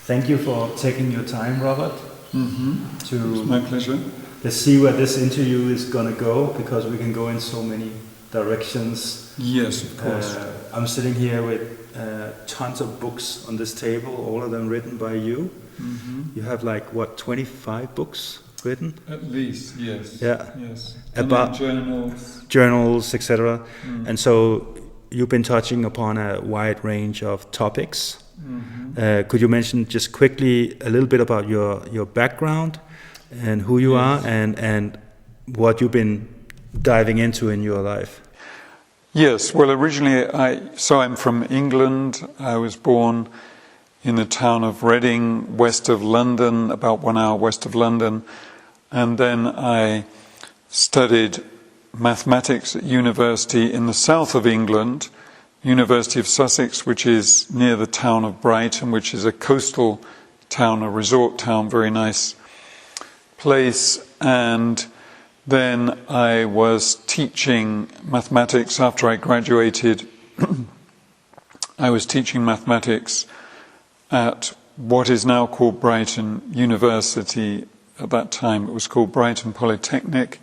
Thank you for taking your time, Robert. It's my pleasure. Let's see where this interview is going to go, because we can go in so many directions. Yes, of course. I'm sitting here with tons of books on this table, all of them written by you. You have 25 books written? At least, yes. Yeah. Yes. About journals, etc. And so you've been touching upon a wide range of topics. Could you mention just quickly a little bit about your background and who you are and what you've been diving into in your life? Yes, well, originally I'm from England. I was born in the town of Reading, west of London, about 1 hour west of London. And then I studied mathematics at university in the south of England, University of Sussex, which is near the town of Brighton, which is a coastal town, a resort town, very nice place. And then I was teaching mathematics after I graduated. I was teaching mathematics at what is now called Brighton University. At that time it was called Brighton Polytechnic.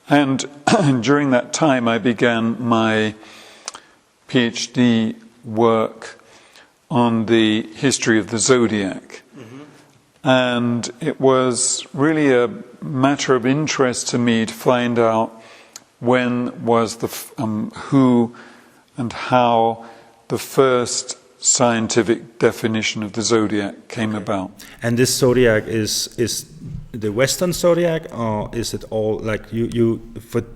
And during that time I began my PhD work on the history of the zodiac. And it was really a matter of interest to me to find out when was who and how the first scientific definition of the zodiac came about. And this zodiac is the Western zodiac, or is it all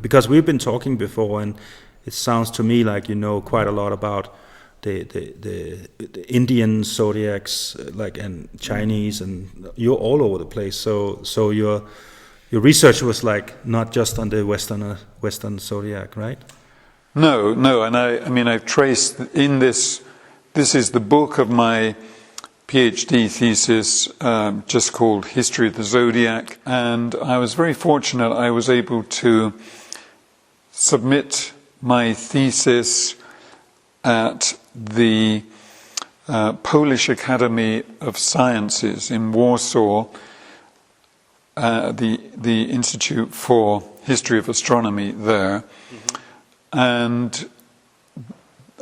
because we've been talking before, and it sounds to me like you know quite a lot about the Indian zodiacs, and Chinese, and you're all over the place. So your research was not just on the Western zodiac, right? No, and I mean I've traced in this. This is the book of my PhD thesis, just called History of the Zodiac, and I was very fortunate. I was able to submit my thesis at the Polish Academy of Sciences in Warsaw, the Institute for History of Astronomy there, and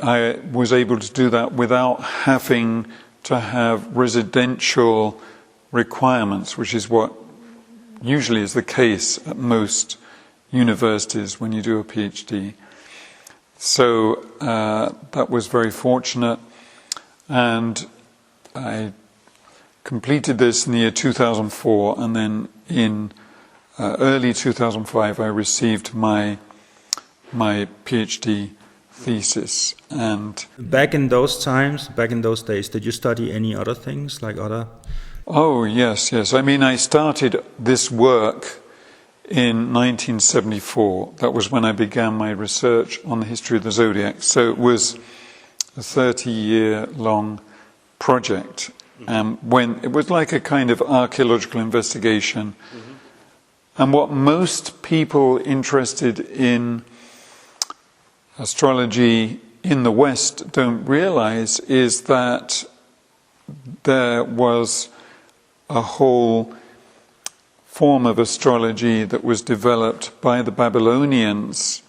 I was able to do that without having to have residential requirements, which is what usually is the case at most universities when you do a PhD. So that was very fortunate, and I completed this in the year 2004, and then in early 2005 I received my PhD thesis. And back in those days, did you study any other things, Oh, yes. I mean, I started this work in 1974. That was when I began my research on the history of the zodiac. So it was a 30-year-long project. When it was like a kind of archaeological investigation. And what most people interested in astrology in the West don't realize is that there was a whole form of astrology that was developed by the Babylonians,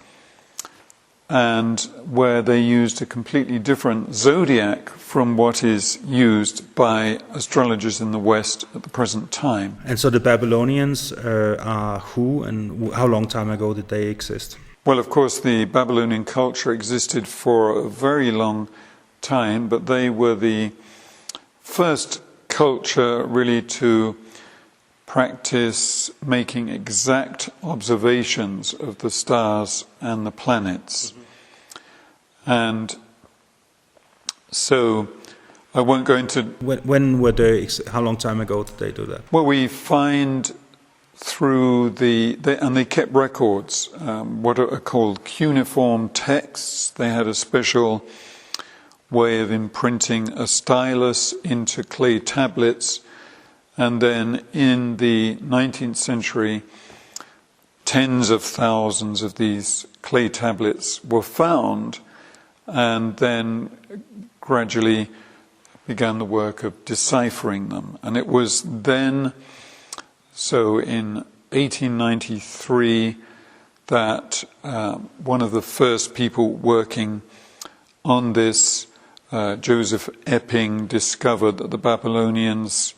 and where they used a completely different zodiac from what is used by astrologers in the West at the present time. And so the Babylonians are who, and how long time ago did they exist? Well, of course, the Babylonian culture existed for a very long time, but they were the first culture really to practice making exact observations of the stars and the planets. And so I won't go into... When were they, how long time ago did they do that? Well, we find through and they kept records, what are called cuneiform texts. They had a special way of imprinting a stylus into clay tablets, and then in the 19th century, tens of thousands of these clay tablets were found, and then gradually began the work of deciphering them. And it was then, so in 1893, that one of the first people working on this, Joseph Epping, discovered that the Babylonians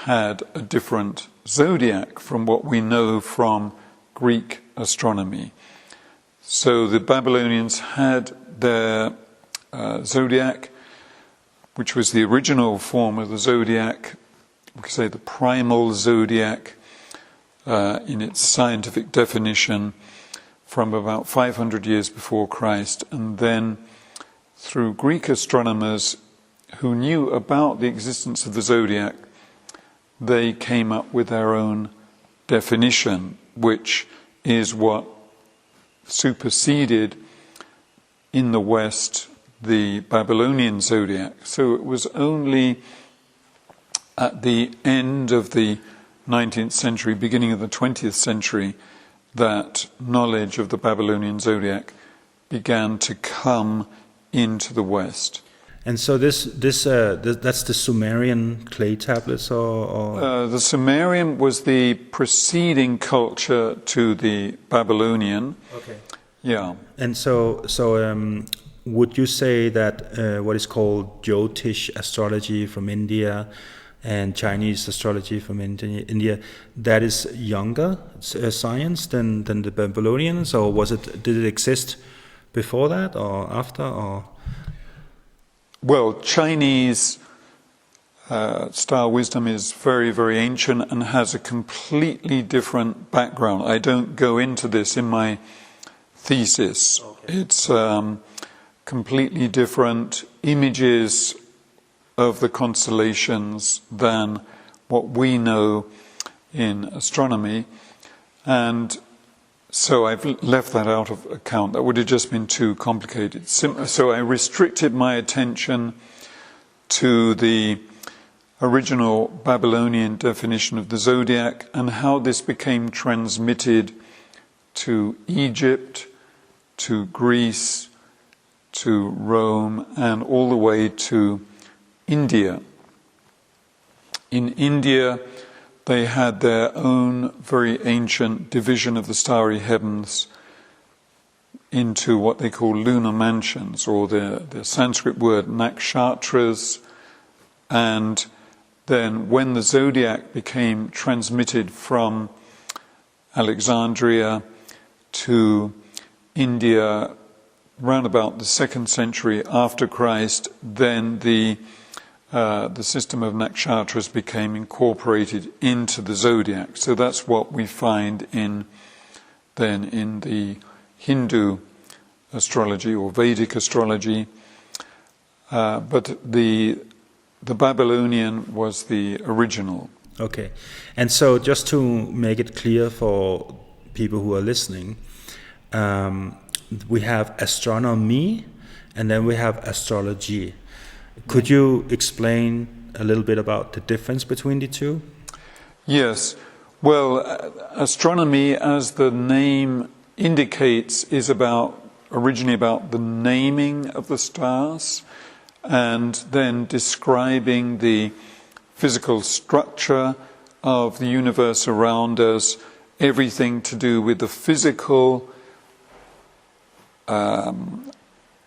had a different zodiac from what we know from Greek astronomy. So the Babylonians had their zodiac, which was the original form of the zodiac, we could say the primal zodiac, in its scientific definition, from about 500 years before Christ, and then through Greek astronomers who knew about the existence of the zodiac, they came up with their own definition, which is what superseded in the West the Babylonian zodiac. So it was only at the end of the 19th century, beginning of the 20th century, that knowledge of the Babylonian zodiac began to come into the West. And so that's the Sumerian clay tablets, or? The Sumerian was the preceding culture to the Babylonian. Okay. Yeah. And so would you say that what is called Jyotish astrology from India and Chinese astrology from India, that is younger science than the Babylonians, or did it exist before that or after, or? Well, Chinese star wisdom is very, very ancient and has a completely different background. I don't go into this in my thesis. Okay. It's completely different images of the constellations than what we know in astronomy. And so I've left that out of account. That would have just been too complicated. So I restricted my attention to the original Babylonian definition of the zodiac and how this became transmitted to Egypt, to Greece, to Rome, and all the way to India. In India, they had their own very ancient division of the starry heavens into what they call lunar mansions, or the Sanskrit word nakshatras. And then when the zodiac became transmitted from Alexandria to India round about the 2nd century after Christ, then the system of nakshatras became incorporated into the zodiac. So that's what we find in the Hindu astrology or Vedic astrology. But the Babylonian was the original. Okay. And so just to make it clear for people who are listening, we have astronomy and then we have astrology. Could you explain a little bit about the difference between the two? Yes. Well, astronomy, as the name indicates, is originally about the naming of the stars and then describing the physical structure of the universe around us, everything to do with the physical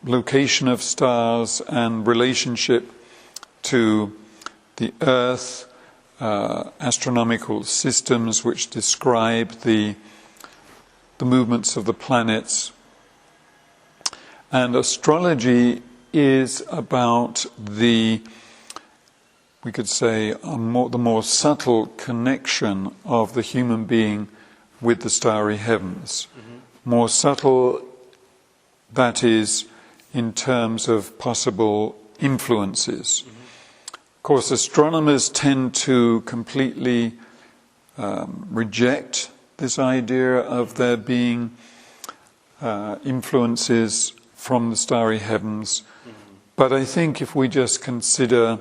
location of stars and relationship to the Earth, astronomical systems which describe the movements of the planets. And astrology is about we could say, the more subtle connection of the human being with the starry heavens. Mm-hmm. More subtle, that is, in terms of possible influences. Mm-hmm. Of course, astronomers tend to completely reject this idea of there being influences from the starry heavens. Mm-hmm. But I think if we just consider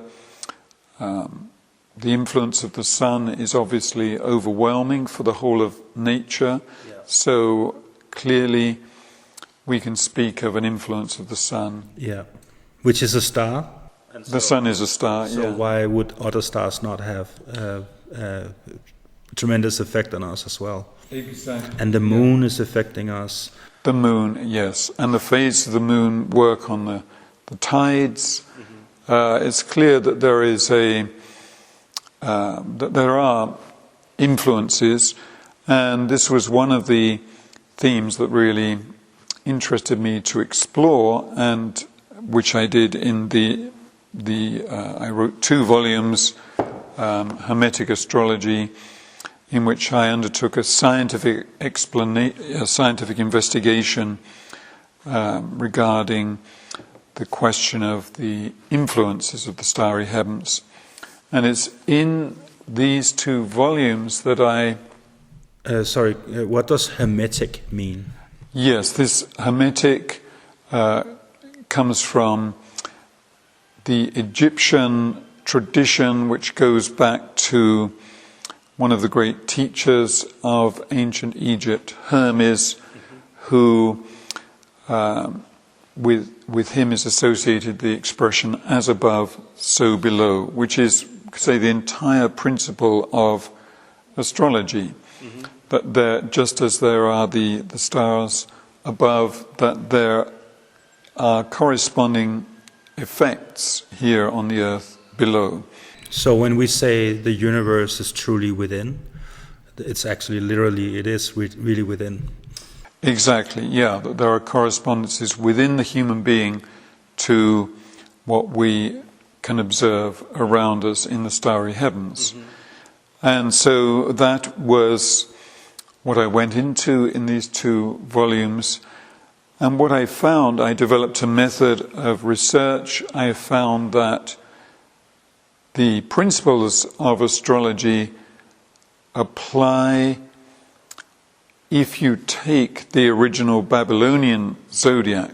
the influence of the sun is obviously overwhelming for the whole of nature. Yeah. So clearly we can speak of an influence of the sun. Yeah. Which is a star? The sun is a star. So why would other stars not have tremendous effect on us as well? Exactly. And the moon is affecting us. The moon, yes, and the phases of the moon work on the tides. It's clear that there is that there are influences, and this was one of the themes that really interested me to explore, and which I did in I wrote 2 volumes, Hermetic Astrology, in which I undertook a scientific investigation regarding the question of the influences of the starry heavens. And it's in these 2 volumes that what does Hermetic mean? Yes, this Hermetic comes from the Egyptian tradition, which goes back to one of the great teachers of ancient Egypt, Hermes, who with him is associated the expression "as above, so below," which is, say, the entire principle of astrology. That there, just as there are the stars above, that there are corresponding effects here on the earth below. So when we say the universe is truly within, it's actually literally, it is really within. Exactly, yeah. That there are correspondences within the human being to what we can observe around us in the starry heavens. And so that was what I went into in these 2 volumes. And what I found, I developed a method of research. I found that the principles of astrology apply if you take the original Babylonian zodiac,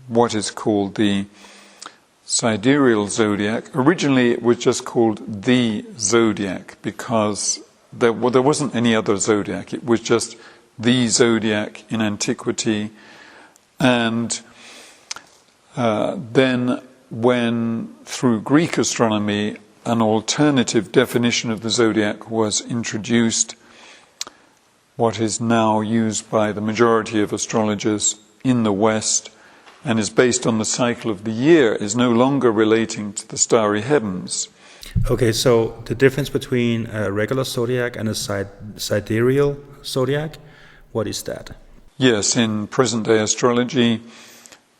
what is called the sidereal zodiac. Originally it was just called the zodiac because there wasn't any other zodiac. It was just the zodiac in antiquity. And then when, through Greek astronomy, an alternative definition of the zodiac was introduced, what is now used by the majority of astrologers in the West and is based on the cycle of the year, is no longer relating to the starry heavens. Okay, so the difference between a regular zodiac and a sidereal zodiac, what is that? Yes, in present-day astrology,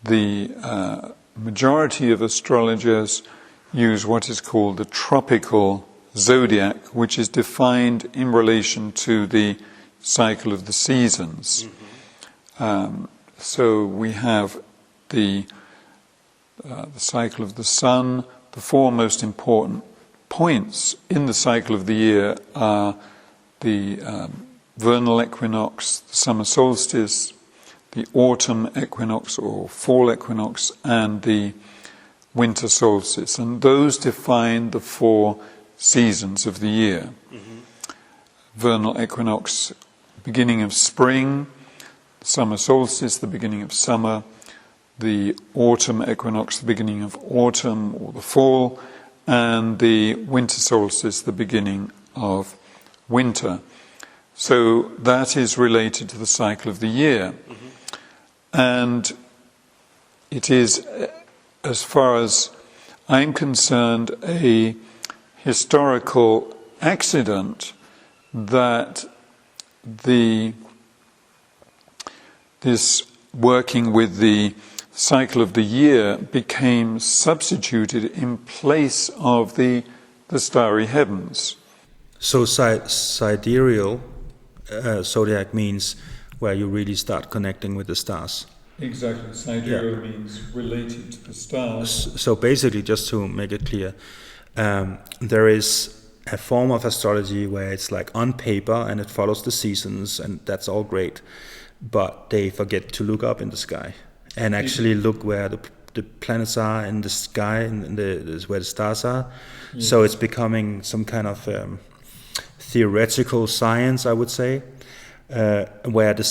the majority of astrologers use what is called the tropical zodiac, which is defined in relation to the cycle of the seasons. So we have the cycle of the sun. The 4 most important points in the cycle of the year are the vernal equinox, the summer solstice, the autumn equinox or fall equinox, and the winter solstice. And those define the 4 seasons of the year. Vernal equinox, beginning of spring; summer solstice, the beginning of summer; the autumn equinox, the beginning of autumn or the fall; and the winter solstice, the beginning of winter. So that is related to the cycle of the year. And it is, as far as I'm concerned, a historical accident that this working with the cycle of the year became substituted in place of the starry heavens. So sidereal zodiac means where you really start connecting with the stars. Exactly. Sidereal means related to the stars. So basically, just to make it clear, there is a form of astrology where it's like on paper and it follows the seasons, and that's all great, but they forget to look up in the sky and actually look where the planets are in the sky and where the stars are. Yes. So it's becoming some kind of theoretical science, I would say, where the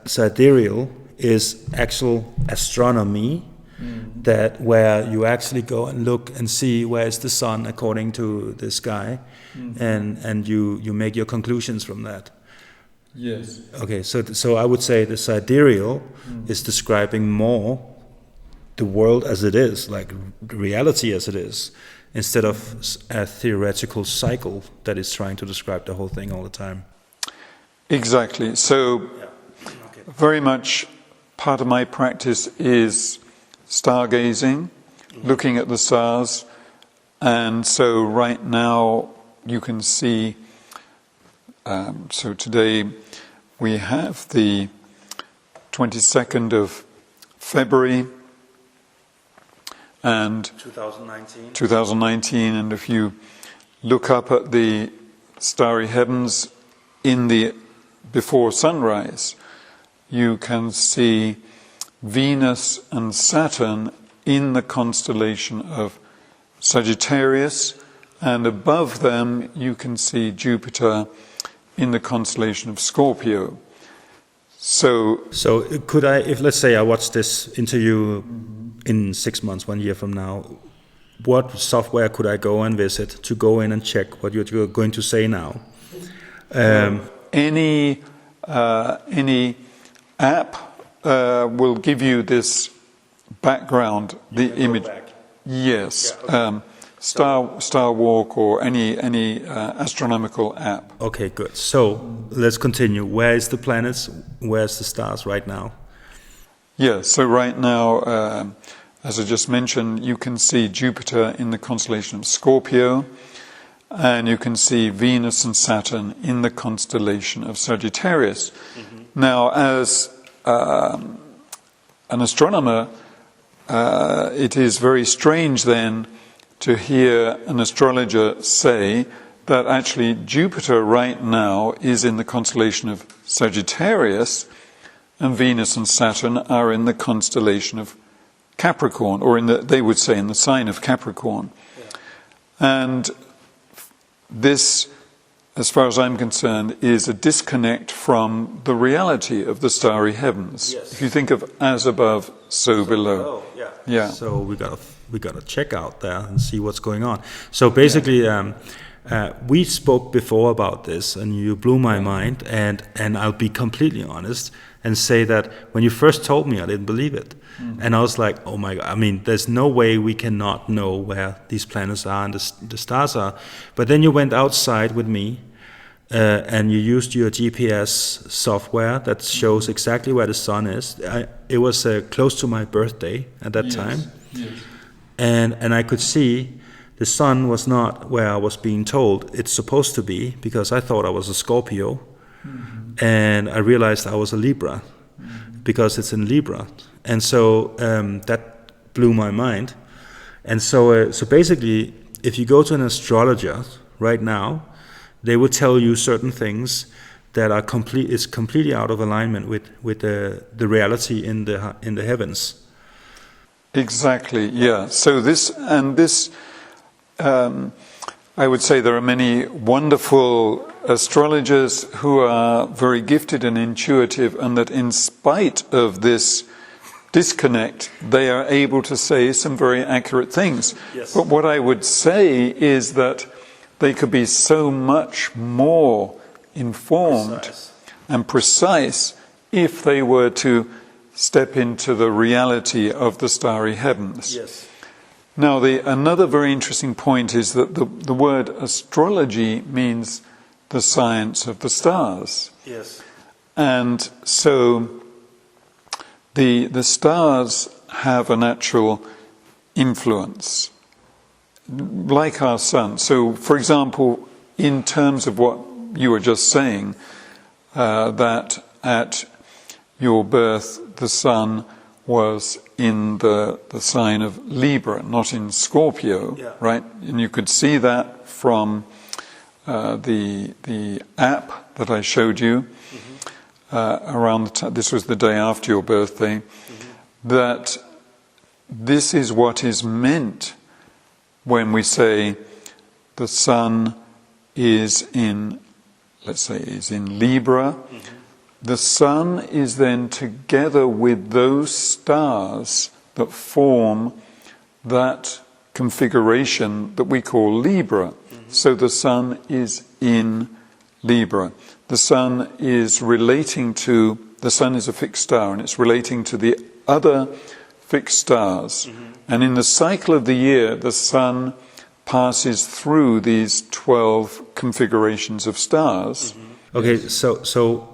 sidereal is actual astronomy, that where you actually go and look and see where is the sun according to the sky, and you make your conclusions from that. Yes. Okay, so I would say the sidereal is describing more the world as it is, like reality as it is, instead of a theoretical cycle that is trying to describe the whole thing all the time. Exactly. So, very much part of my practice is stargazing, looking at the stars, and so right now you can see. So today we have the 22nd of February and 2019, and if you look up at the starry heavens before sunrise, you can see Venus and Saturn in the constellation of Sagittarius, and above them you can see Jupiter in the constellation of Scorpio. So could I, if let's say I watch this interview in 6 months, 1 year from now, what software could I go and visit to go in and check what you're going to say now? Any app will give you this background, the image. Yes. Yeah, okay. Star Walk or any astronomical app. Okay, good. So let's continue. Where is the planets? Where's the stars right now? Yeah. So right now, as I just mentioned, you can see Jupiter in the constellation of Scorpio, and you can see Venus and Saturn in the constellation of Sagittarius. Now, as an astronomer, it is very strange then to hear an astrologer say that actually Jupiter right now is in the constellation of Sagittarius and Venus and Saturn are in the constellation of Capricorn, or they would say in the sign of Capricorn. Yeah. And this, as far as I'm concerned, is a disconnect from the reality of the starry heavens. Yes. If you think of as above, so below. Yeah. So we got to check out there and see what's going on. So basically, we spoke before about this, and you blew my mind. And I'll be completely honest and say that when you first told me, I didn't believe it. And I was like, oh my God! I mean, there's no way we cannot know where these planets are and the stars are. But then you went outside with me. And you used your GPS software that shows exactly where the sun is. It was close to my birthday at that time. Yes. And I could see the sun was not where I was being told it's supposed to be, because I thought I was a Scorpio. And I realized I was a Libra, because it's in Libra. And so that blew my mind. And so basically, if you go to an astrologer right now, they will tell you certain things that are completely out of alignment with the reality in the heavens. Exactly. Yeah. So this, I would say there are many wonderful astrologers who are very gifted and intuitive, and that in spite of this disconnect, they are able to say some very accurate things. Yes. But what I would say is that they could be so much more informed and precise if they were to step into the reality of the starry heavens. Yes. Now, another very interesting point is that the word astrology means the science of the stars. Yes. And so the stars have a natural influence, like our sun. So, for example, in terms of what you were just saying, that at your birth the sun was in the sign of Libra, not in Scorpio, yeah. Right? And you could see that from the app that I showed you around this was the day after your birthday, that this is what is meant when we say the sun is in, let's say, is in Libra. The sun is then together with those stars that form that configuration that we call Libra. So the sun is in Libra. The sun is the sun is a fixed star, and it's relating to the other fixed stars. And in the cycle of the year, the sun passes through these 12 configurations of stars. Okay, so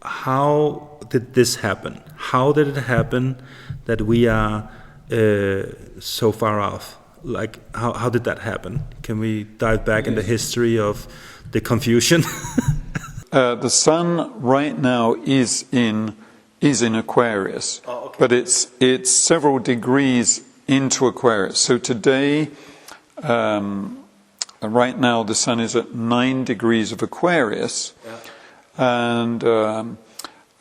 how did this happen? How did it happen that we are so far off? Like, how did that happen? Can we dive back in the history of the confusion? The sun right now is in Aquarius, but it's several degrees into Aquarius. So today, right now, the sun is at 9 degrees of Aquarius, and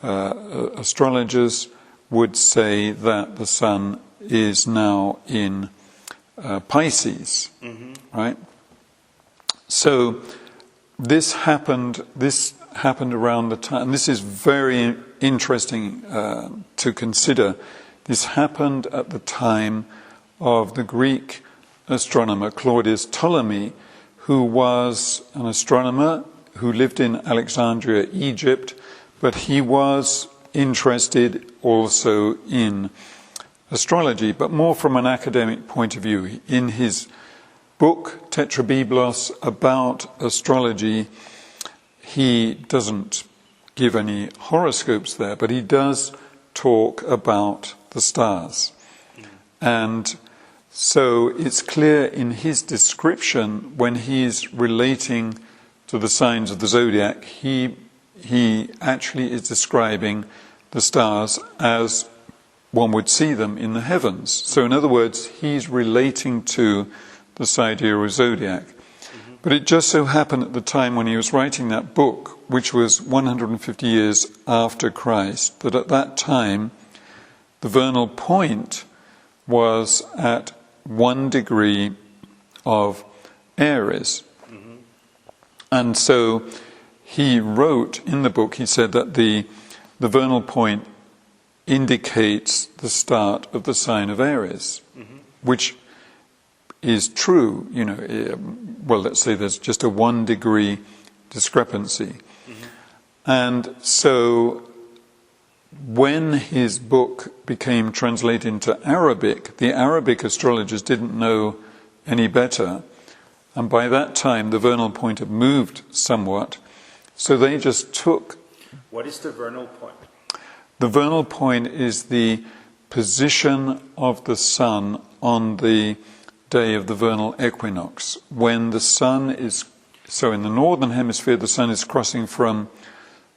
astrologers would say that the sun is now in Pisces, right? So this happened around the time, and this is very interesting to consider. This happened at the time of the Greek astronomer Claudius Ptolemy, who was an astronomer who lived in Alexandria, Egypt, but he was interested also in astrology, but more from an academic point of view. In his book, Tetrabiblos, about astrology, he doesn't give any horoscopes there, but he does talk about the stars. And so it's clear in his description, when he's relating to the signs of the zodiac, he actually is describing the stars as one would see them in the heavens. So in other words, he's relating to the sidereal zodiac. But it just so happened at the time when he was writing that book, which was 150 years after Christ, that at that time the vernal point was at 1 degree of Aries. And so he wrote in the book, he said that the vernal point indicates the start of the sign of Aries, which is true. Well, let's say there's just a 1 degree discrepancy. And so when his book became translated into Arabic, the Arabic astrologers didn't know any better. And by that time, the vernal point had moved somewhat. So they just took... What is the vernal point? The vernal point is the position of the sun on the day of the vernal equinox, when the sun is... So in the northern hemisphere, the sun is crossing from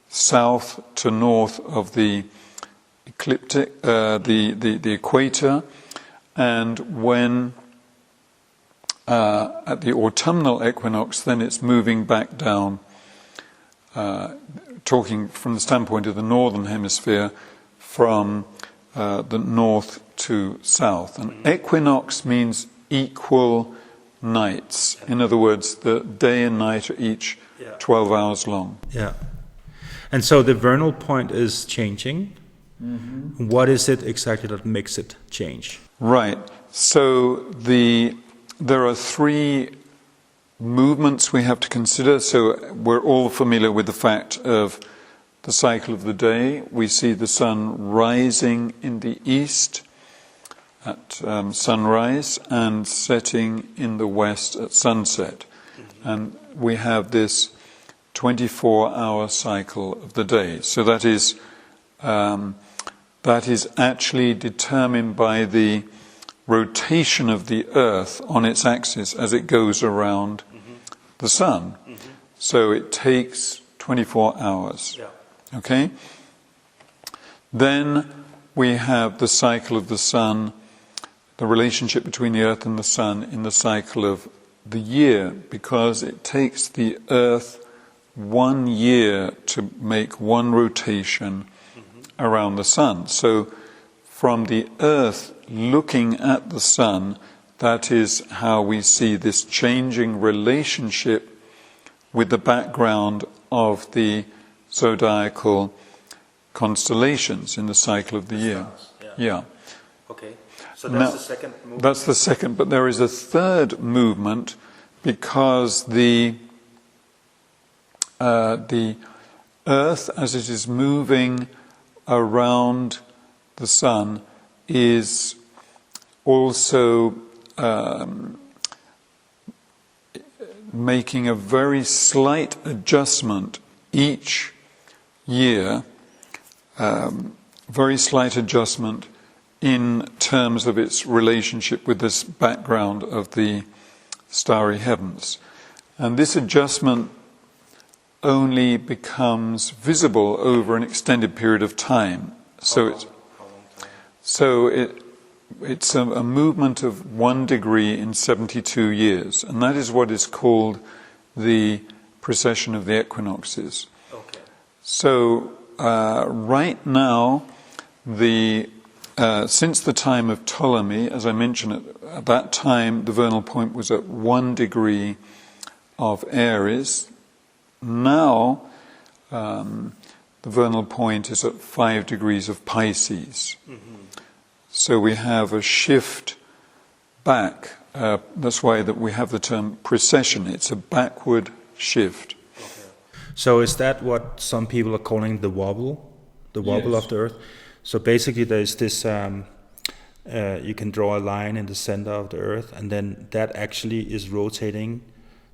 south to north of the ecliptic, the equator, and when at the autumnal equinox, then it's moving back down, talking from the standpoint of the northern hemisphere, from the north to south. And equinox means equal nights. In other words, the day and night are each 12 hours long. Yeah. And so the vernal point is changing. What is it exactly that makes it change? Right. So there are 3 movements we have to consider. So we're all familiar with the fact of the cycle of the day. We see the sun rising in the east at sunrise and setting in the west at sunset. And we have this 24-hour cycle of the day. So that is actually determined by the rotation of the Earth on its axis as it goes around the sun. So it takes 24 hours. Okay? Then we have the cycle of the sun, the relationship between the Earth and the sun in the cycle of the year, because it takes the Earth 1 year to make 1 rotation around the sun. So from the Earth looking at the sun, that is how we see this changing relationship with the background of the zodiacal constellations in the cycle of the year. Yeah. Okay. So that's the second movement? That's the second, but there is a third movement because the Earth, as it is moving around the Sun, is also making a very slight adjustment each year, very slight adjustment in terms of its relationship with this background of the starry heavens. And this adjustment only becomes visible over an extended period of time. It's a movement of 1 degree in 72 years, and that is what is called the precession of the equinoxes. Okay. So right now, since the time of Ptolemy, as I mentioned, at that time the vernal point was at 1 degree of Aries. Now the vernal point is at 5 degrees of Pisces. Mm-hmm. So we have a shift back. That's why that we have the term precession. It's a backward shift. Okay. So is that what some people are calling the wobble Yes. of the Earth? So basically there's this, you can draw a line in the center of the Earth, and then that actually is rotating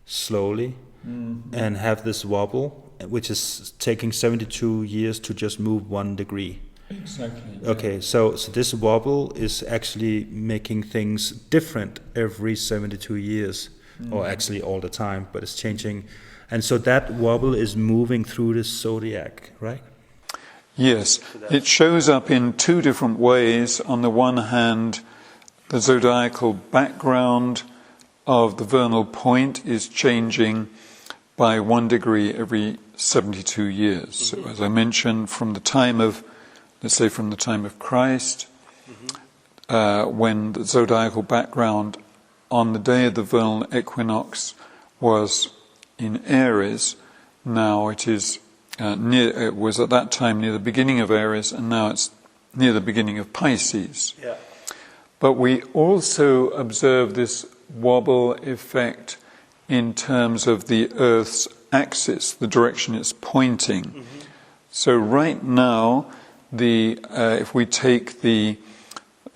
slowly and have this wobble, which is taking 72 years to just move 1 degree. Exactly. Yeah. Okay, so this wobble is actually making things different every 72 years, or actually all the time, but it's changing. And so that wobble is moving through the zodiac, right? Yes, it shows up in 2 different ways. On the one hand, the zodiacal background of the vernal point is changing by 1 degree every 72 years. So as I mentioned, from the time of Christ, when the zodiacal background on the day of the vernal equinox was in Aries, now it is it was at that time near the beginning of Aries, and now it's near the beginning of Pisces. Yeah. But we also observe this wobble effect in terms of the Earth's axis, the direction it's pointing. Mm-hmm. So right now, if we take through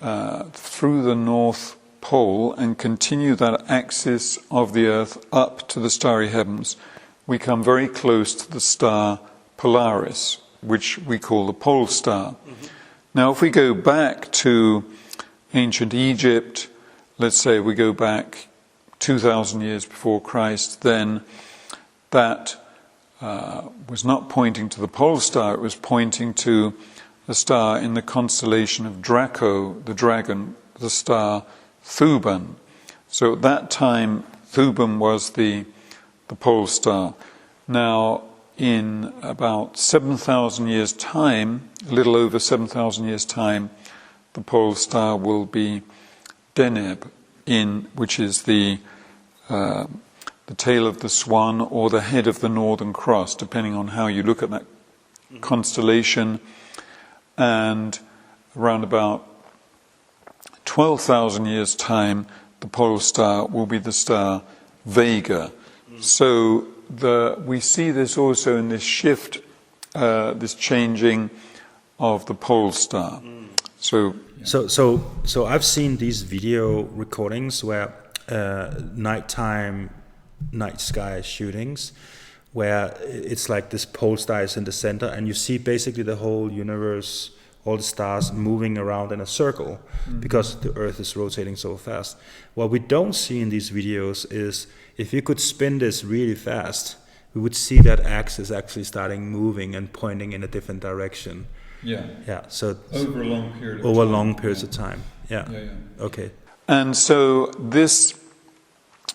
the North Pole and continue that axis of the Earth up to the starry heavens, we come very close to the star Polaris, which we call the pole star. Mm-hmm. Now, if we go back to ancient Egypt, let's say we go back 2,000 years before Christ, then that was not pointing to the pole star, it was pointing to a star in the constellation of Draco, the dragon, the star Thuban. So at that time, Thuban was the pole star. Now, in about 7,000 years' time, a little over 7,000 years' time, the pole star will be Deneb, which is the tail of the swan or the head of the Northern Cross, depending on how you look at that constellation. And around about 12,000 years' time, the pole star will be the star Vega. So we see this also in this shift, this changing of the pole star. So I've seen these video recordings where night sky shootings, where it's like this pole star is in the center, and you see basically the whole universe, all the stars moving around in a circle, because the Earth is rotating so fast. What we don't see in these videos is, if you could spin this really fast, we would see that axis actually starting moving and pointing in a different direction. Yeah. So over a long period of time. Over long periods of time. Yeah. Okay. And so this,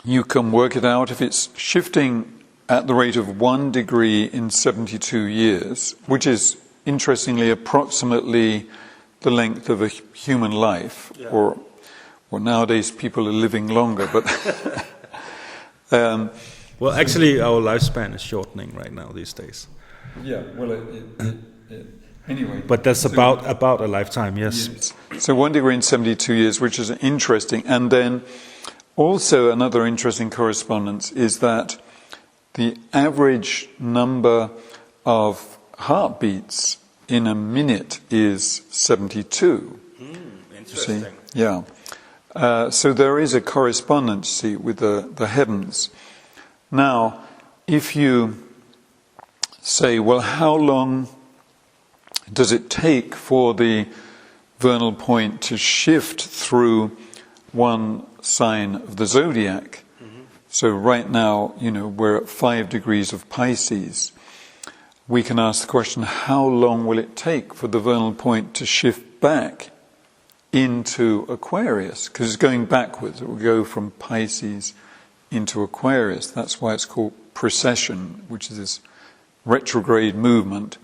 you can work it out if it's shifting at the rate of 1 degree in 72 years, which is interestingly approximately the length of a human life, or nowadays people are living longer, but well, actually our lifespan is shortening right now these days. Yeah, well, Anyway, But that's about a lifetime, yes. yes. So 1 degree in 72 years, which is interesting. And then also another interesting correspondence is that the average number of heartbeats in a minute is 72. Interesting. See? Yeah. So there is a correspondence, see, with the heavens. Now, if you say, well, how long does it take for the vernal point to shift through one sign of the zodiac? So right now, we're at 5 degrees of Pisces. We can ask the question, how long will it take for the vernal point to shift back into Aquarius? Because it's going backwards. It will go from Pisces into Aquarius. That's why it's called precession, which is this retrograde movement.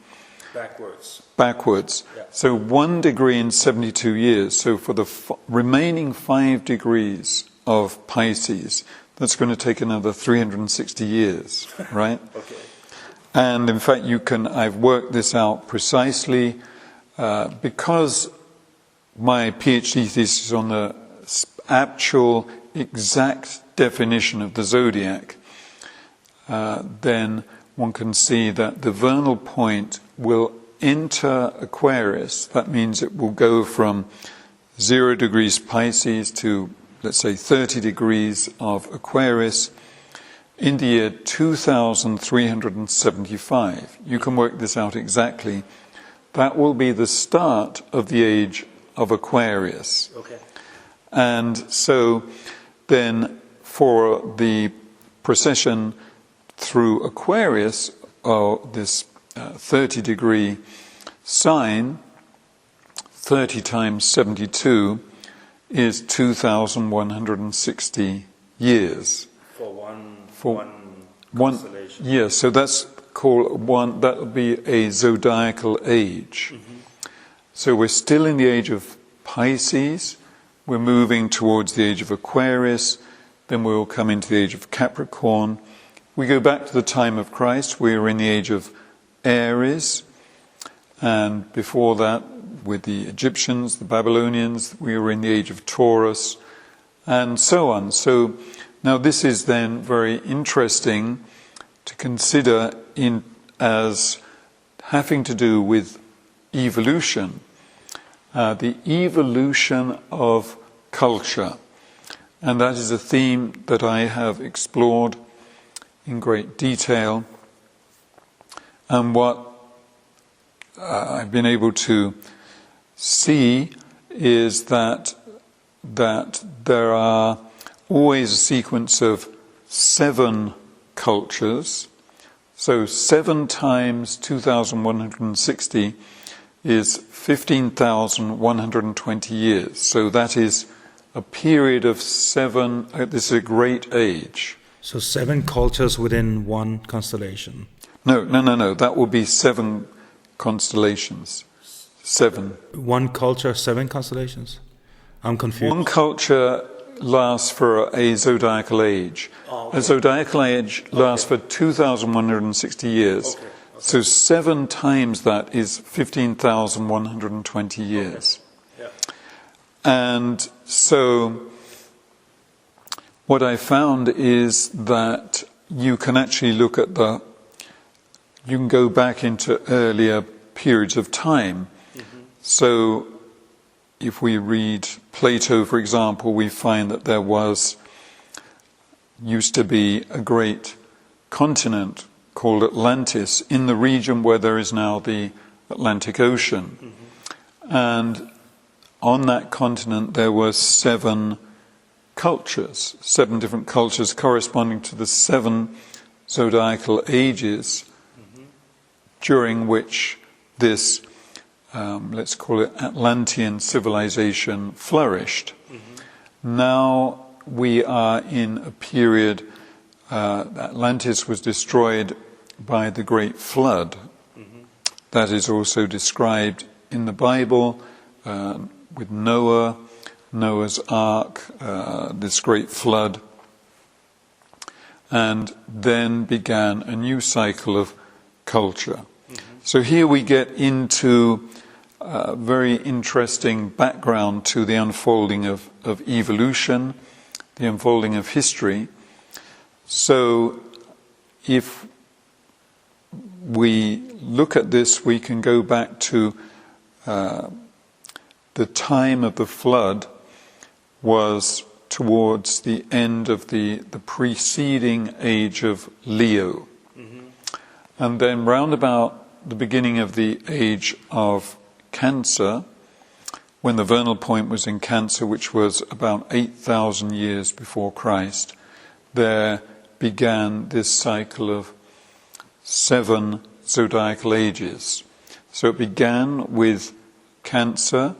Backwards. Yeah. So 1 degree in 72 years. So for the remaining 5 degrees of Pisces, that's going to take another 360 years, right? Okay. And in fact, I've worked this out precisely because my PhD thesis is on the actual exact definition of the zodiac. Then one can see that the vernal point will enter Aquarius. That means it will go from 0 degrees Pisces to, let's say, 30 degrees of Aquarius in the year 2375. You can work this out exactly. That will be the start of the age of Aquarius. Okay. And so then for the precession through Aquarius, this 30 degree sign, 30 times 72 is 2,160 years. For one One, constellation. yes, so that's called one, that would be a zodiacal age. So we're still in the age of Pisces, we're moving towards the age of Aquarius, then we'll come into the age of Capricorn. We go back to the time of Christ, we're in the age of Aries, and before that, with the Egyptians, the Babylonians, we were in the age of Taurus, and so on. So now this is then very interesting to consider as having to do with evolution, the evolution of culture. And that is a theme that I have explored in great detail. And what I've been able to see is that there are always a sequence of 7 cultures. So 7 times 2,160 is 15,120 years. So that is a period of 7, this is a great age. So 7 cultures within one constellation. No, that would be 7 constellations. 7. One culture, 7 constellations? I'm confused. One culture lasts for a zodiacal age. Oh, okay. A zodiacal age lasts for 2,160 years. Okay. So 7 times that is 15,120 years. Okay. Yeah. And so what I found is that you can actually look at you can go back into earlier periods of time. So if we read Plato, for example, we find that there used to be a great continent called Atlantis in the region where there is now the Atlantic Ocean. And on that continent there were 7 cultures, 7 different cultures corresponding to the 7 zodiacal ages during which this let's call it Atlantean civilization flourished. Now we are in a period, Atlantis was destroyed by the Great Flood. That is also described in the Bible with Noah's Ark, this great flood. And then began a new cycle of culture. So here we get into a very interesting background to the unfolding of evolution, the unfolding of history. So if we look at this, we can go back to the time of the flood was towards the end of the preceding age of Leo. And then round about the beginning of the age of Cancer, when the vernal point was in Cancer, which was about 8,000 years before Christ, there began this cycle of 7 zodiacal ages. So it began with Cancer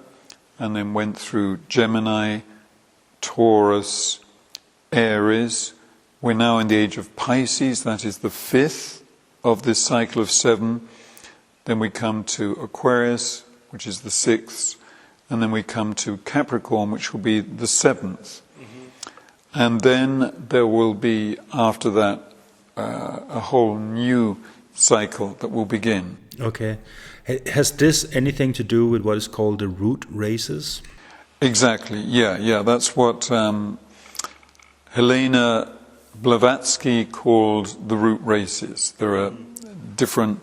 and then went through Gemini, Taurus, Aries. We're now in the age of Pisces, that is the 5th of this cycle of 7. Then we come to Aquarius, which is the 6th, and then we come to Capricorn, which will be the 7th. And then there will be, after that, a whole new cycle that will begin. Okay. Has this anything to do with what is called the root races? Exactly, yeah. That's what Helena Blavatsky called the root races. There are different,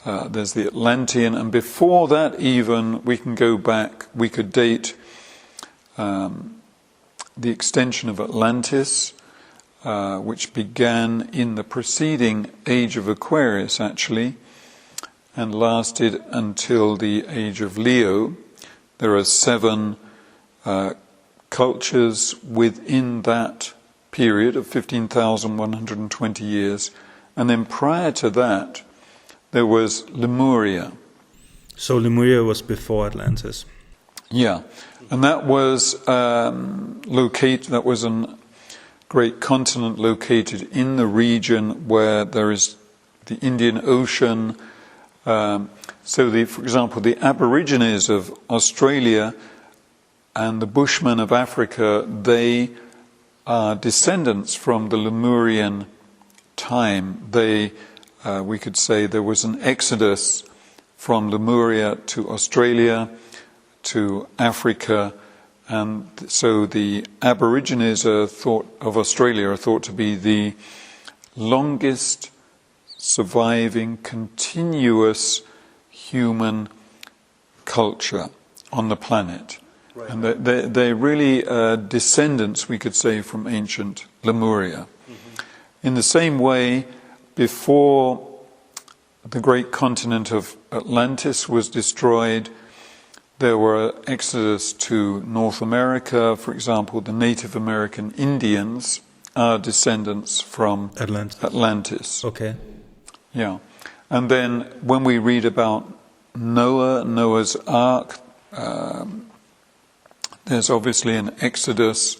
there's the Atlantean, and before that even, we can go back, we could date the extension of Atlantis, which began in the preceding age of Aquarius, actually, and lasted until the age of Leo. There are 7 cultures within that period of 15,120 years. And then prior to that, there was Lemuria. So Lemuria was before Atlantis? Yeah. And that was that was a great continent located in the region where there is the Indian Ocean. So, for example, the Aborigines of Australia and the Bushmen of Africa, they are descendants from the Lemurian time. We could say there was an exodus from Lemuria to Australia, to Africa, and so the Aborigines of Australia are thought to be the longest surviving continuous human culture on the planet. Right. And they're really descendants, we could say, from ancient Lemuria. In the same way, before the great continent of Atlantis was destroyed, there were exodus to North America. For example, the Native American Indians are descendants from Atlantis. Okay. Yeah. And then when we read about Noah's Ark, there's obviously an exodus.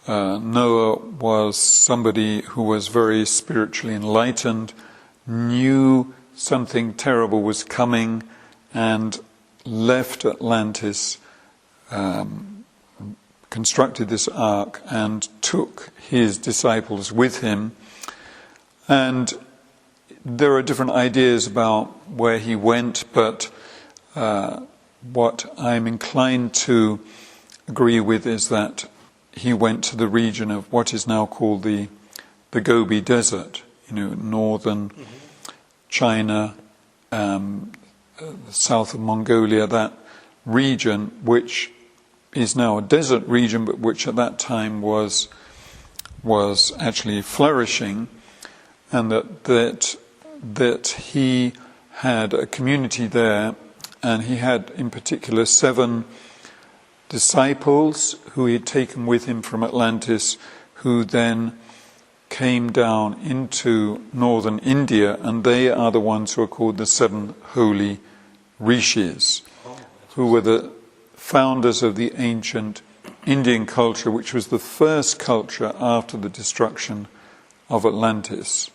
Noah was somebody who was very spiritually enlightened, knew something terrible was coming, and left Atlantis, constructed this ark, and took his disciples with him. And there are different ideas about where he went, but what I'm inclined to agree with is that he went to the region of what is now called the Gobi Desert, northern China, south of Mongolia, that region which is now a desert region, but which at that time was actually flourishing, and that he had a community there, and he had in particular 7 disciples who he had taken with him from Atlantis, who then came down into northern India, and they are the ones who are called the 7 holy rishis, who were the founders of the ancient Indian culture, which was the first culture after the destruction of Atlantis,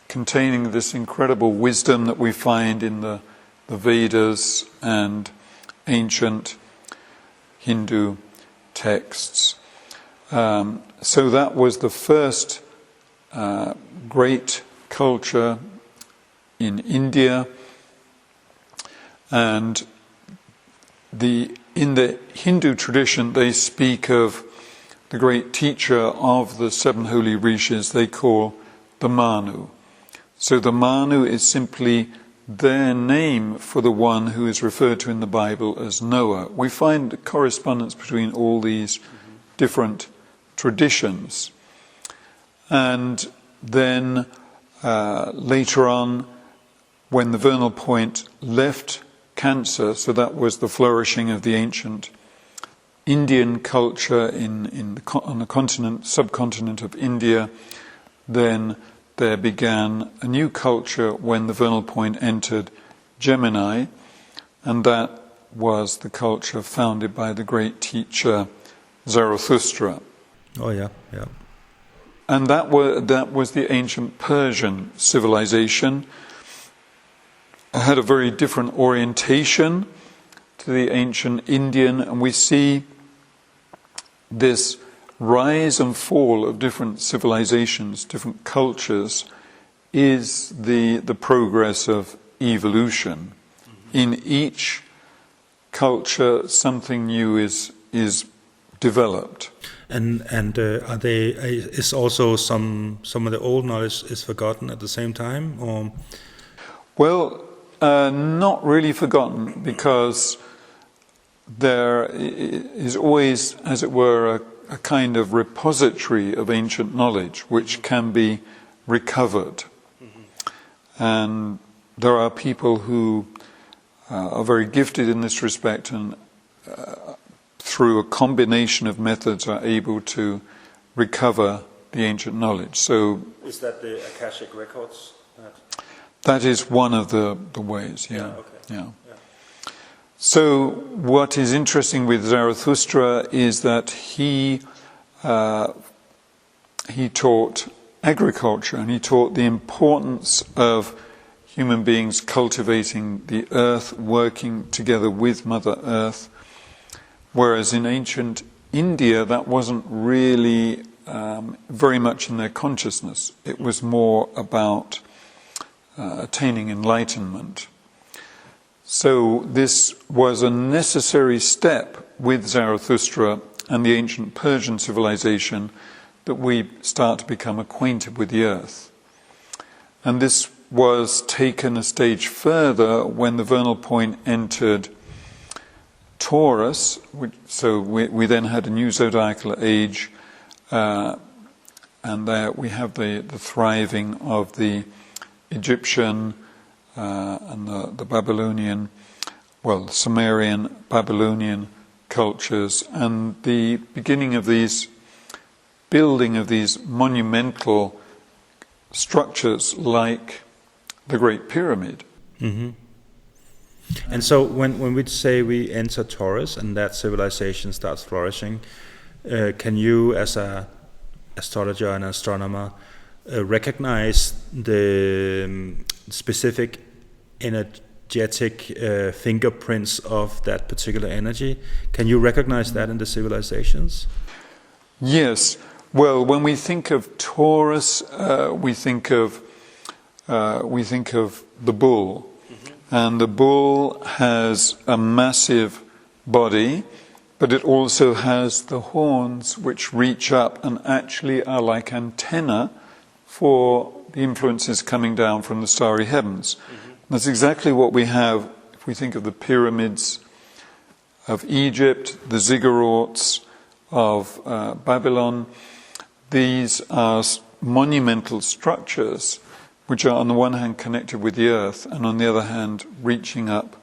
containing this incredible wisdom that we find in the Vedas and ancient Hindu texts. So that was the first great culture in India. And in the Hindu tradition, they speak of the great teacher of the seven holy rishis they call the Manu. So the Manu is simply their name for the one who is referred to in the Bible as Noah. We find a correspondence between all these different traditions. And then later on, when the vernal point left Cancer, so that was the flourishing of the ancient Indian culture on the subcontinent of India, then there began a new culture when the vernal point entered Gemini, and that was the culture founded by the great teacher Zarathustra. Oh yeah, yeah. And that was the ancient Persian civilization. It had a very different orientation to the ancient Indian, and we see this rise and fall of different civilizations, different cultures, is the progress of evolution. In each culture, something new is developed. And are they? Is also some of the old knowledge is forgotten at the same time, or? Well, not really forgotten, because there is always, as it were, a kind of repository of ancient knowledge which can be recovered. And there are people who are very gifted in this respect, and through a combination of methods are able to recover the ancient knowledge. So is that the Akashic records? That is one of the ways, yeah. Yeah, okay. Yeah. So what is interesting with Zarathustra is that he taught agriculture, and he taught the importance of human beings cultivating the earth, working together with Mother Earth, whereas in ancient India that wasn't really very much in their consciousness. It was more about attaining enlightenment. So this was a necessary step with Zarathustra and the ancient Persian civilization, that we start to become acquainted with the earth. And this was taken a stage further when the vernal point entered Taurus. So we then had a new zodiacal age, and there we have the thriving of the Egyptian and the Babylonian, the Sumerian, Babylonian cultures, and the beginning of these building of these monumental structures like the Great Pyramid. Mm-hmm. And so when we say we enter Taurus and that civilization starts flourishing, can you, as an astrologer and astronomer, recognize the specific energetic fingerprints of that particular energy? Can you recognize that in the civilizations? Yes. Well, when we think of Taurus, we think of the bull, and the bull has a massive body, but it also has the horns which reach up and actually are like antenna for the influences coming down from the starry heavens. That's exactly what we have if we think of the pyramids of Egypt, the ziggurats of Babylon. These are monumental structures which are on the one hand connected with the earth and on the other hand reaching up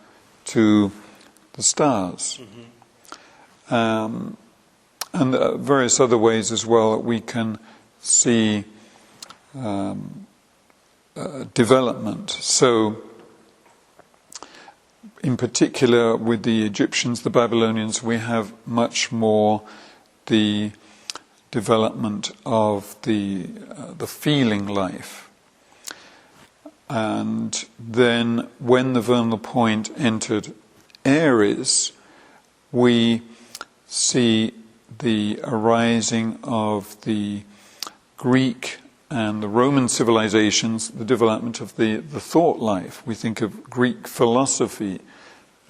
to the stars. And various other ways as well that we can see development. So in particular with the Egyptians, the Babylonians, we have much more the development of the feeling life. And then when the vernal point entered Aries, we see the arising of the Greek and the Roman civilizations, the development of the thought life. We think of Greek philosophy,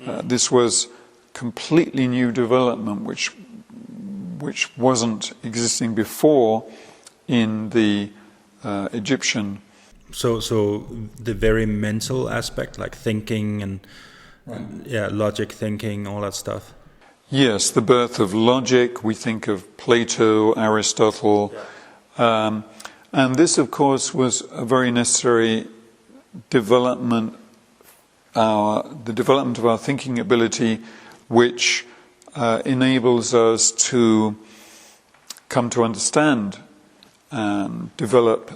This was completely new development, which wasn't existing before in the Egyptian. So the very mental aspect, like thinking and logic thinking, all that stuff. Yes, the birth of logic. We think of Plato, Aristotle, and this, of course, was a very necessary development. The development of our thinking ability, which enables us to come to understand and develop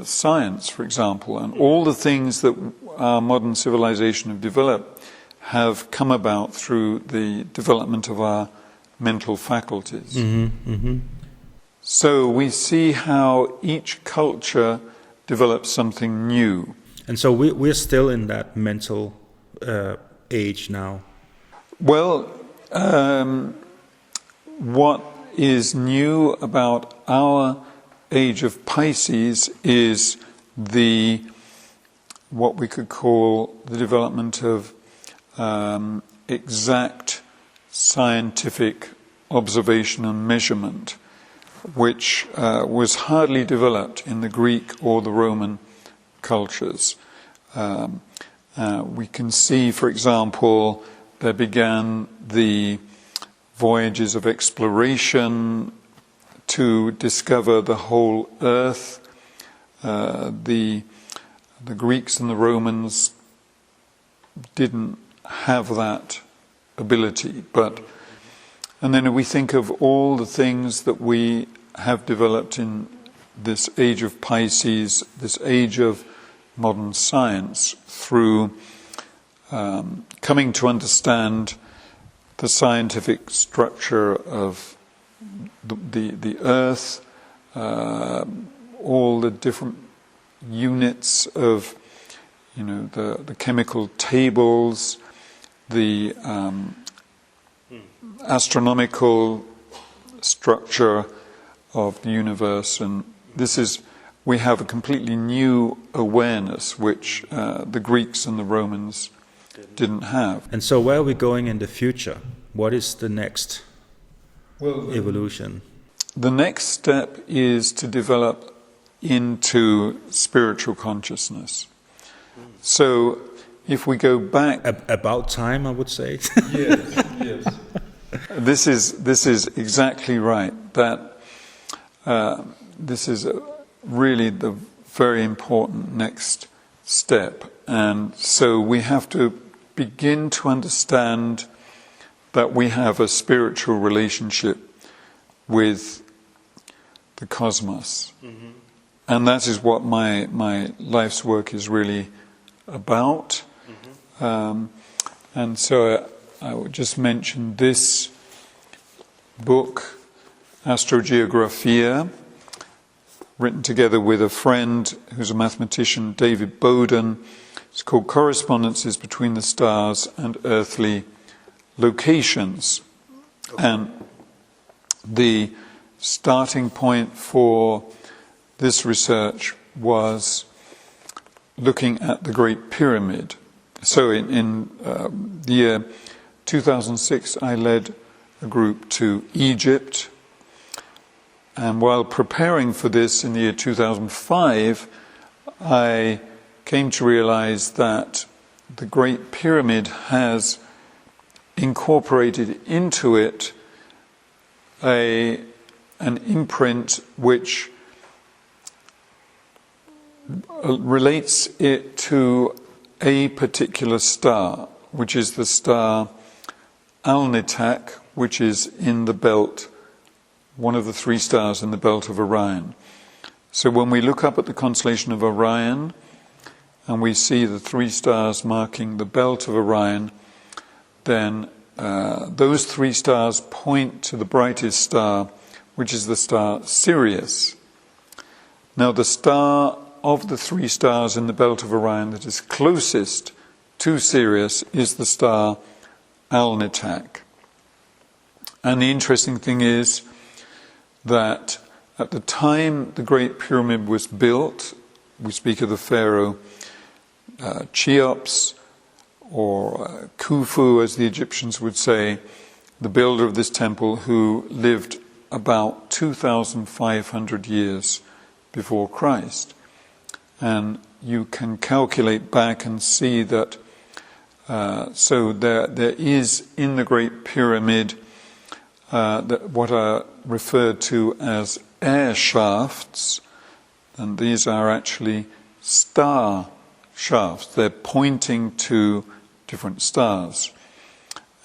science, for example, and all the things that our modern civilization have developed have come about through the development of our mental faculties. So we see how each culture develops something new. And so we're still in that mental age now. Well, what is new about our age of Pisces is what we could call the development of exact scientific observation and measurement, which was hardly developed in the Greek or the Roman cultures. We can see, for example, there began the voyages of exploration to discover the whole earth. The Greeks and the Romans didn't have that ability, and then we think of all the things that we have developed in this age of Pisces, this age of modern science, through coming to understand the scientific structure of the earth, all the different units of, the chemical tables, the astronomical structure of the universe, and we have a completely new awareness which the Greeks and the Romans didn't have. And so where are we going in the future? What is the next evolution? The next step is to develop into spiritual consciousness. So if we go back... About time, I would say. Yes. This is exactly right. That this is really the very important next step. And so we have to begin to understand that we have a spiritual relationship with the cosmos. Mm-hmm. And that is what my life's work is really about. Mm-hmm. And so I would just mention this book, Astrogeographia, written together with a friend who's a mathematician, David Bowden. It's called Correspondences Between the Stars and Earthly Locations. Okay. And the starting point for this research was looking at the Great Pyramid. So in the year 2006, I led a group to Egypt. And while preparing for this in the year 2005, I came to realize that the Great Pyramid has incorporated into it an imprint which relates it to a particular star, which is the star Alnilam, which is in the belt, one of the three stars in the Belt of Orion. So when we look up at the constellation of Orion and we see the three stars marking the Belt of Orion, then those three stars point to the brightest star, which is the star Sirius. Now the star of the three stars in the Belt of Orion that is closest to Sirius is the star Alnilam. And the interesting thing is that at the time the Great Pyramid was built, we speak of the Pharaoh Cheops, Khufu, as the Egyptians would say, the builder of this temple, who lived about 2,500 years before Christ. And you can calculate back and see that so there is in the Great Pyramid what are referred to as air shafts, and these are actually star shafts. They're pointing to different stars.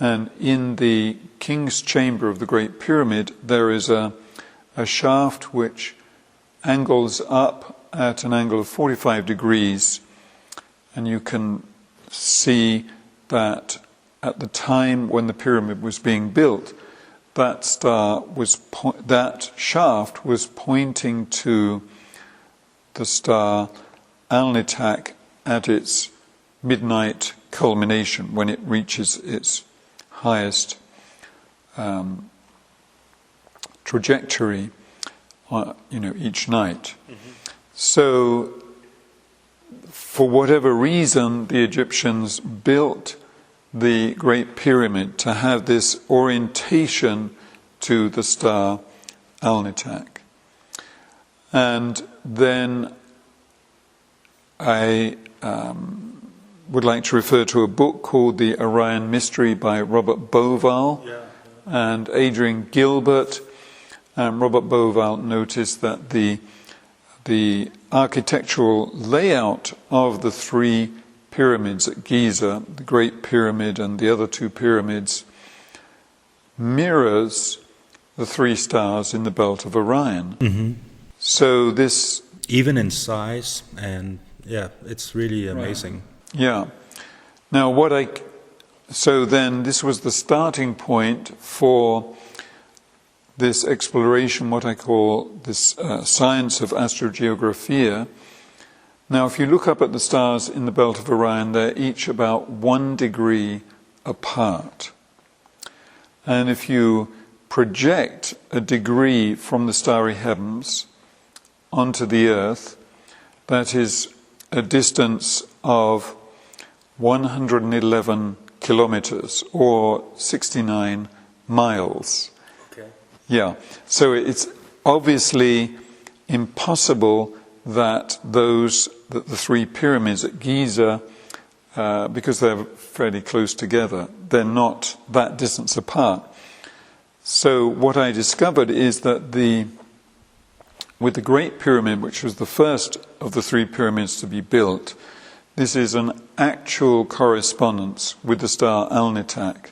And in the King's Chamber of the Great Pyramid, there is a shaft which angles up at an angle of 45 degrees, and you can see that at the time when the pyramid was being built, that shaft was pointing to the star Alnitak at its midnight culmination, when it reaches its highest trajectory, each night. Mm-hmm. So, for whatever reason, the Egyptians built the Great Pyramid to have this orientation to the star Alnitak. And then I would like to refer to a book called The Orion Mystery by Robert Bauval and Adrian Gilbert. Robert Bauval noticed that the architectural layout of the three pyramids at Giza, the Great Pyramid and the other two pyramids, mirrors the three stars in the Belt of Orion. Mm-hmm. So this... Even in size, and it's really amazing. Right. Yeah. Now so then this was the starting point for this exploration, what I call this science of astrogeographia. Now, if you look up at the stars in the Belt of Orion, they're each about 1 degree apart. And if you project a degree from the starry heavens onto the Earth, that is a distance of 111 kilometers, or 69 miles. Okay. Yeah, so it's obviously impossible that the three pyramids at Giza, because they're fairly close together, they're not that distance apart. So what I discovered is that with the Great Pyramid, which was the first of the three pyramids to be built, this is an actual correspondence with the star Alnitak.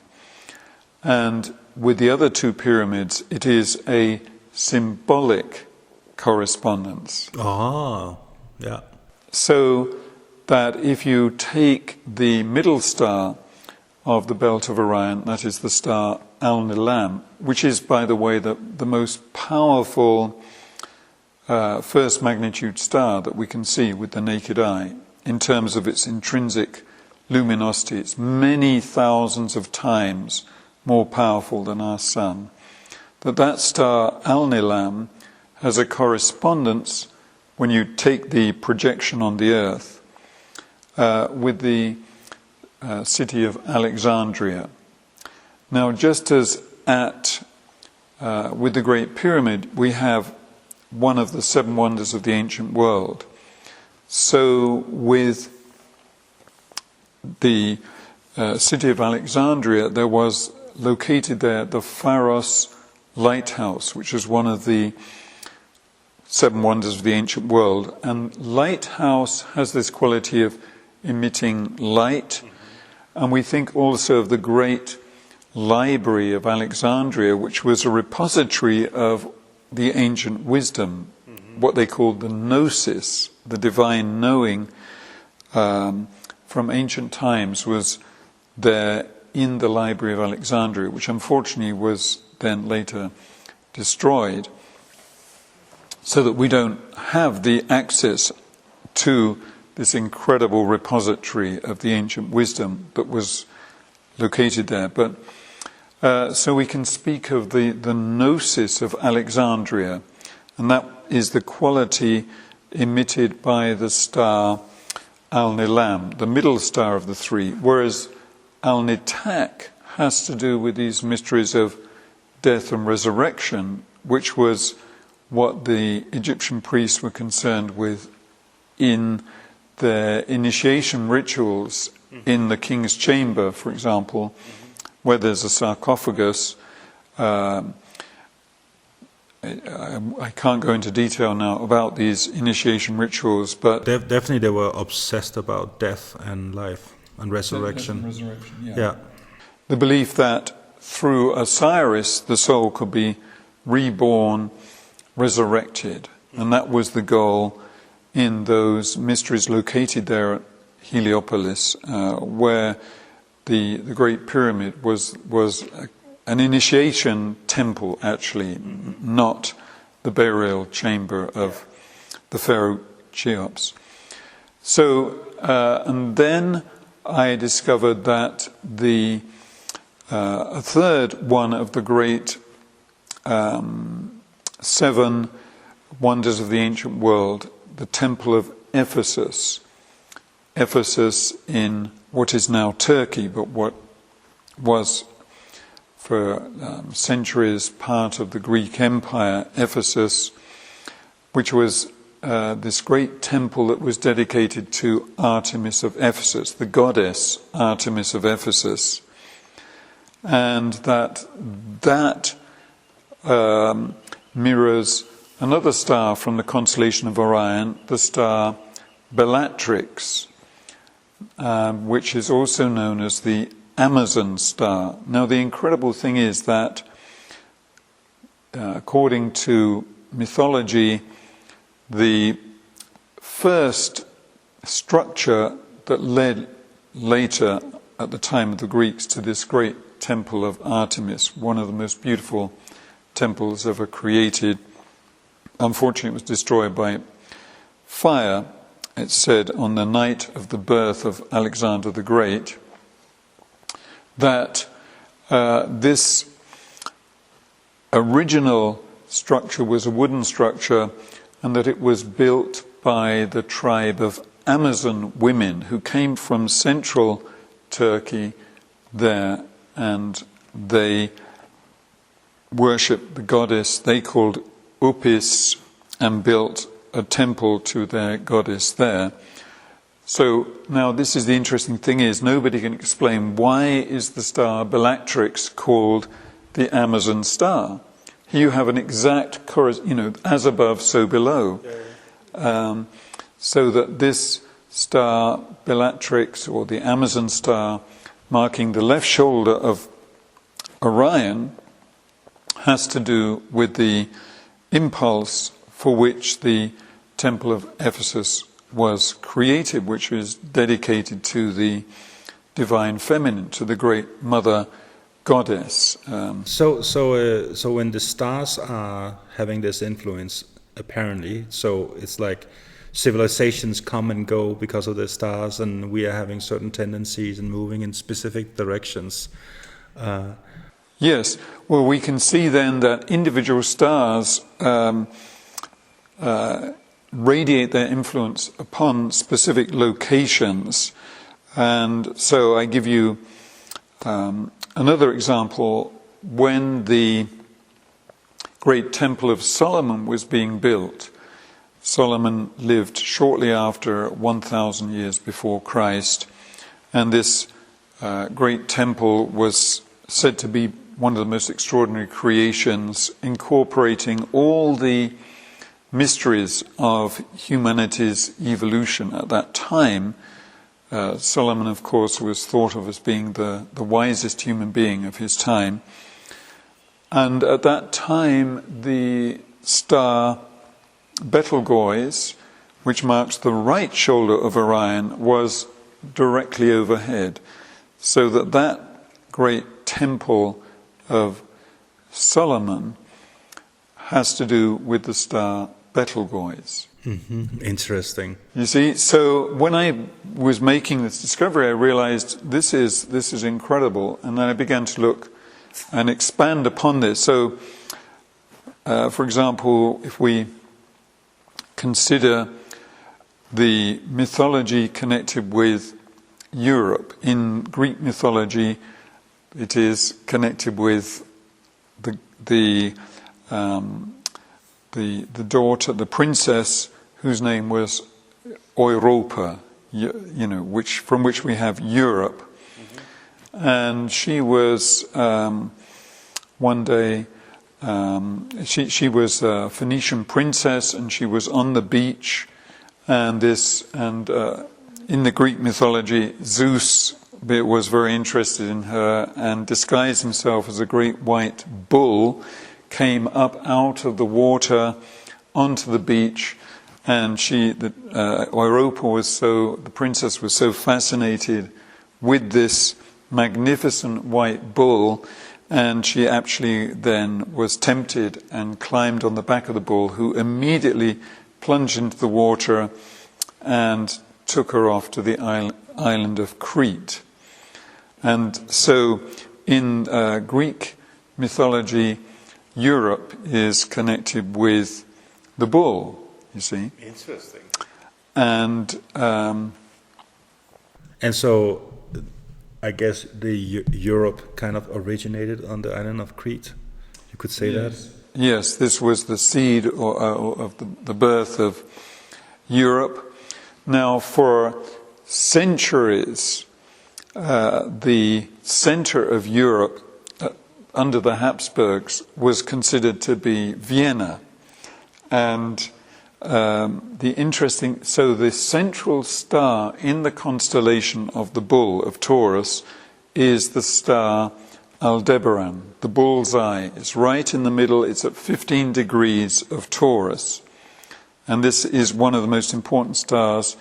And with the other two pyramids, it is a symbolic correspondence. Ah, yeah. So that if you take the middle star of the Belt of Orion, that is the star Alnilam, which is, by the way, the most powerful first magnitude star that we can see with the naked eye in terms of its intrinsic luminosity. It's many thousands of times more powerful than our sun. That star Alnilam has a correspondence, when you take the projection on the Earth, with the city of Alexandria. Now, just as with the Great Pyramid, we have one of the seven wonders of the ancient world. So with the city of Alexandria, there was located there the Pharos Lighthouse, which is one of the seven wonders of the ancient world. And lighthouse has this quality of emitting light. And we think also of the great library of Alexandria, which was a repository of the ancient wisdom, what they called the gnosis, the divine knowing from ancient times, was there in the Library of Alexandria, which unfortunately was then later destroyed, so that we don't have the access to this incredible repository of the ancient wisdom that was located there. But so we can speak of the gnosis of Alexandria, and that is the quality emitted by the star Alnilam, the middle star of the three, whereas Alnitak has to do with these mysteries of death and resurrection, which was what the Egyptian priests were concerned with in their initiation rituals in the king's chamber, for example, where there's a sarcophagus. I can't go into detail now about these initiation rituals, but definitely they were obsessed about death and life and resurrection. Death and resurrection, yeah. Yeah. The belief that through Osiris the soul could be reborn, resurrected, and that was the goal in those mysteries located there at Heliopolis, where the Great Pyramid was an initiation temple, actually, not the burial chamber of the Pharaoh Cheops. So, and then I discovered that a third one of the great 7 wonders of the ancient world, the Temple of Ephesus. Ephesus in what is now Turkey, but what was for centuries part of the Greek Empire, Ephesus, which was this great temple that was dedicated to Artemis of Ephesus, the goddess Artemis of Ephesus, and that mirrors another star from the constellation of Orion, the star Bellatrix, which is also known as the Amazon star. Now, the incredible thing is that, according to mythology, the first structure that led later, at the time of the Greeks, to this great temple of Artemis, one of the most beautiful temples ever created. Unfortunately, it was destroyed by fire, it's said, on the night of the birth of Alexander the Great, that this original structure was a wooden structure, and that it was built by the tribe of Amazon women who came from central Turkey there, and they worshipped the goddess they called Upis and built a temple to their goddess there. So now this is the interesting thing, is nobody can explain why is the star Bellatrix called the Amazon star. Here you have an exact, as above, so below. So that this star Bellatrix, or the Amazon star, marking the left shoulder of Orion, has to do with the impulse for which the Temple of Ephesus was created, which is dedicated to the divine feminine, to the great mother goddess. So when the stars are having this influence, apparently, so it's like civilizations come and go because of the stars, and we are having certain tendencies and moving in specific directions. Yes, well, we can see then that individual stars radiate their influence upon specific locations. And so I give you another example. When the great Temple of Solomon was being built, Solomon lived shortly after 1,000 years before Christ, and this great temple was said to be one of the most extraordinary creations, incorporating all the mysteries of humanity's evolution at that time. Solomon, of course, was thought of as being the wisest human being of his time. And at that time, the star Betelgeuse, which marks the right shoulder of Orion, was directly overhead. So that great temple of Solomon has to do with the star Betelgeuse. Mm-hmm. Interesting. You see, so when I was making this discovery, I realized this is incredible, and then I began to look and expand upon this. So, for example, if we consider the mythology connected with Europe. In Greek mythology, it is connected with the daughter, the princess, whose name was Europa, from which we have Europe. Mm-hmm. And she was one day. She was a Phoenician princess, and she was on the beach, and in the Greek mythology, Zeus was very interested in her and disguised himself as a great white bull, came up out of the water onto the beach, and Europa the princess was so fascinated with this magnificent white bull. And she actually then was tempted and climbed on the back of the bull, who immediately plunged into the water and took her off to the island of Crete. And so in Greek mythology, Europe is connected with the bull, you see. Interesting. And so I guess the Europe kind of originated on the island of Crete. You could say that? Yes, this was the seed of the birth of Europe. Now, for centuries, the center of Europe under the Habsburgs was considered to be Vienna. And so the central star in the constellation of the bull of Taurus is the star Aldebaran. The bull's eye is right in the middle. It's at 15 degrees of Taurus. And this is one of the most important stars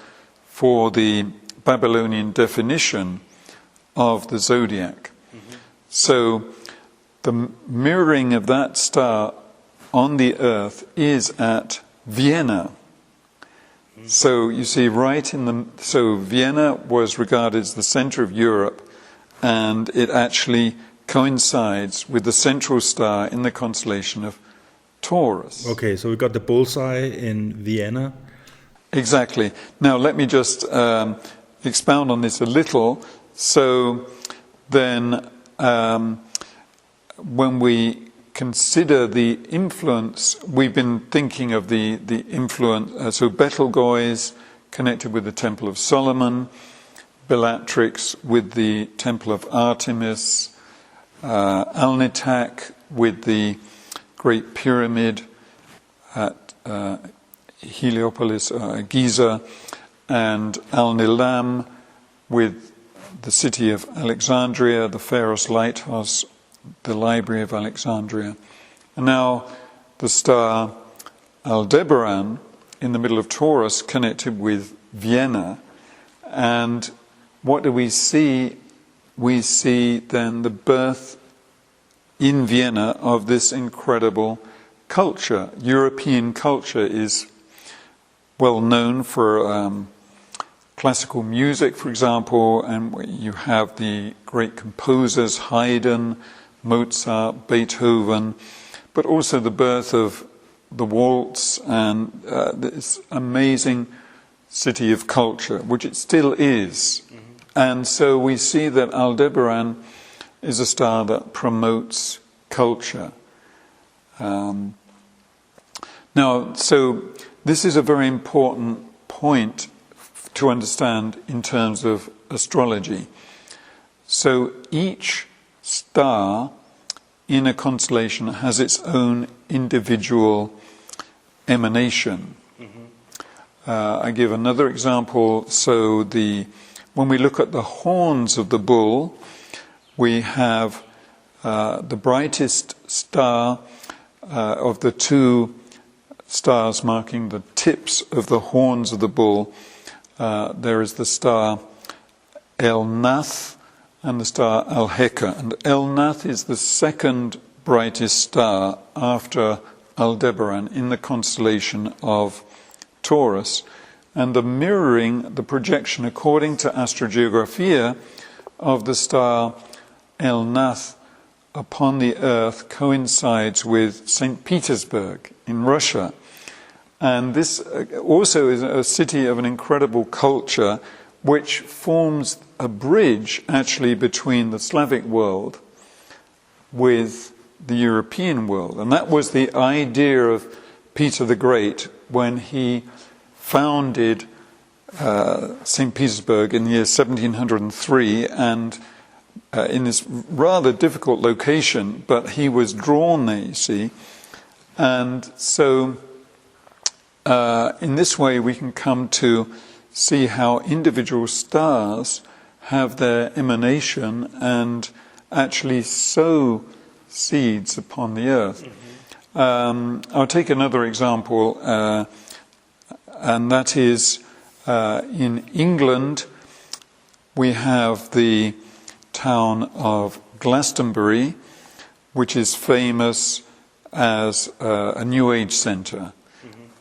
for the Babylonian definition of the zodiac. Mm-hmm. So the mirroring of that star on the earth is at Vienna. So you see, so Vienna was regarded as the center of Europe, and it actually coincides with the central star in the constellation of Taurus. Okay, so we got the bullseye in Vienna. Exactly. Now let me just expound on this a little. So then, when we consider the influence, we've been thinking of the influence, so Betelgeuse connected with the Temple of Solomon, Bellatrix with the Temple of Artemis, Alnitak with the Great Pyramid at Heliopolis, Giza, and Alnilam with the city of Alexandria, the Pharos Lighthouse, the Library of Alexandria. And now the star Aldebaran in the middle of Taurus connected with Vienna. And what do we see? We see then the birth in Vienna of this incredible culture. European culture is well known for classical music, for example, and you have the great composers Haydn, Mozart, Beethoven, but also the birth of the waltz and this amazing city of culture, which it still is. Mm-hmm. And so we see that Aldebaran is a star that promotes culture. Now, so this is a very important point to understand in terms of astrology. So each star in a constellation has its own individual emanation. Mm-hmm. I give another example. So when we look at the horns of the bull, we have the brightest star of the two stars marking the tips of the horns of the bull. There is the star El Nath and the star Al-Heka. And El-Nath is the second brightest star after Aldebaran in the constellation of Taurus. And the mirroring, the projection according to Astrogeographia of the star El-Nath upon the Earth coincides with St. Petersburg in Russia. And this also is a city of an incredible culture, which forms a bridge actually between the Slavic world with the European world. And that was the idea of Peter the Great when he founded St. Petersburg in the year 1703, and in this rather difficult location, but he was drawn there, you see. And so in this way we can come to see how individual stars have their emanation and actually sow seeds upon the earth. I'll take another example, and that is in England we have the town of Glastonbury, which is famous as a New Age centre.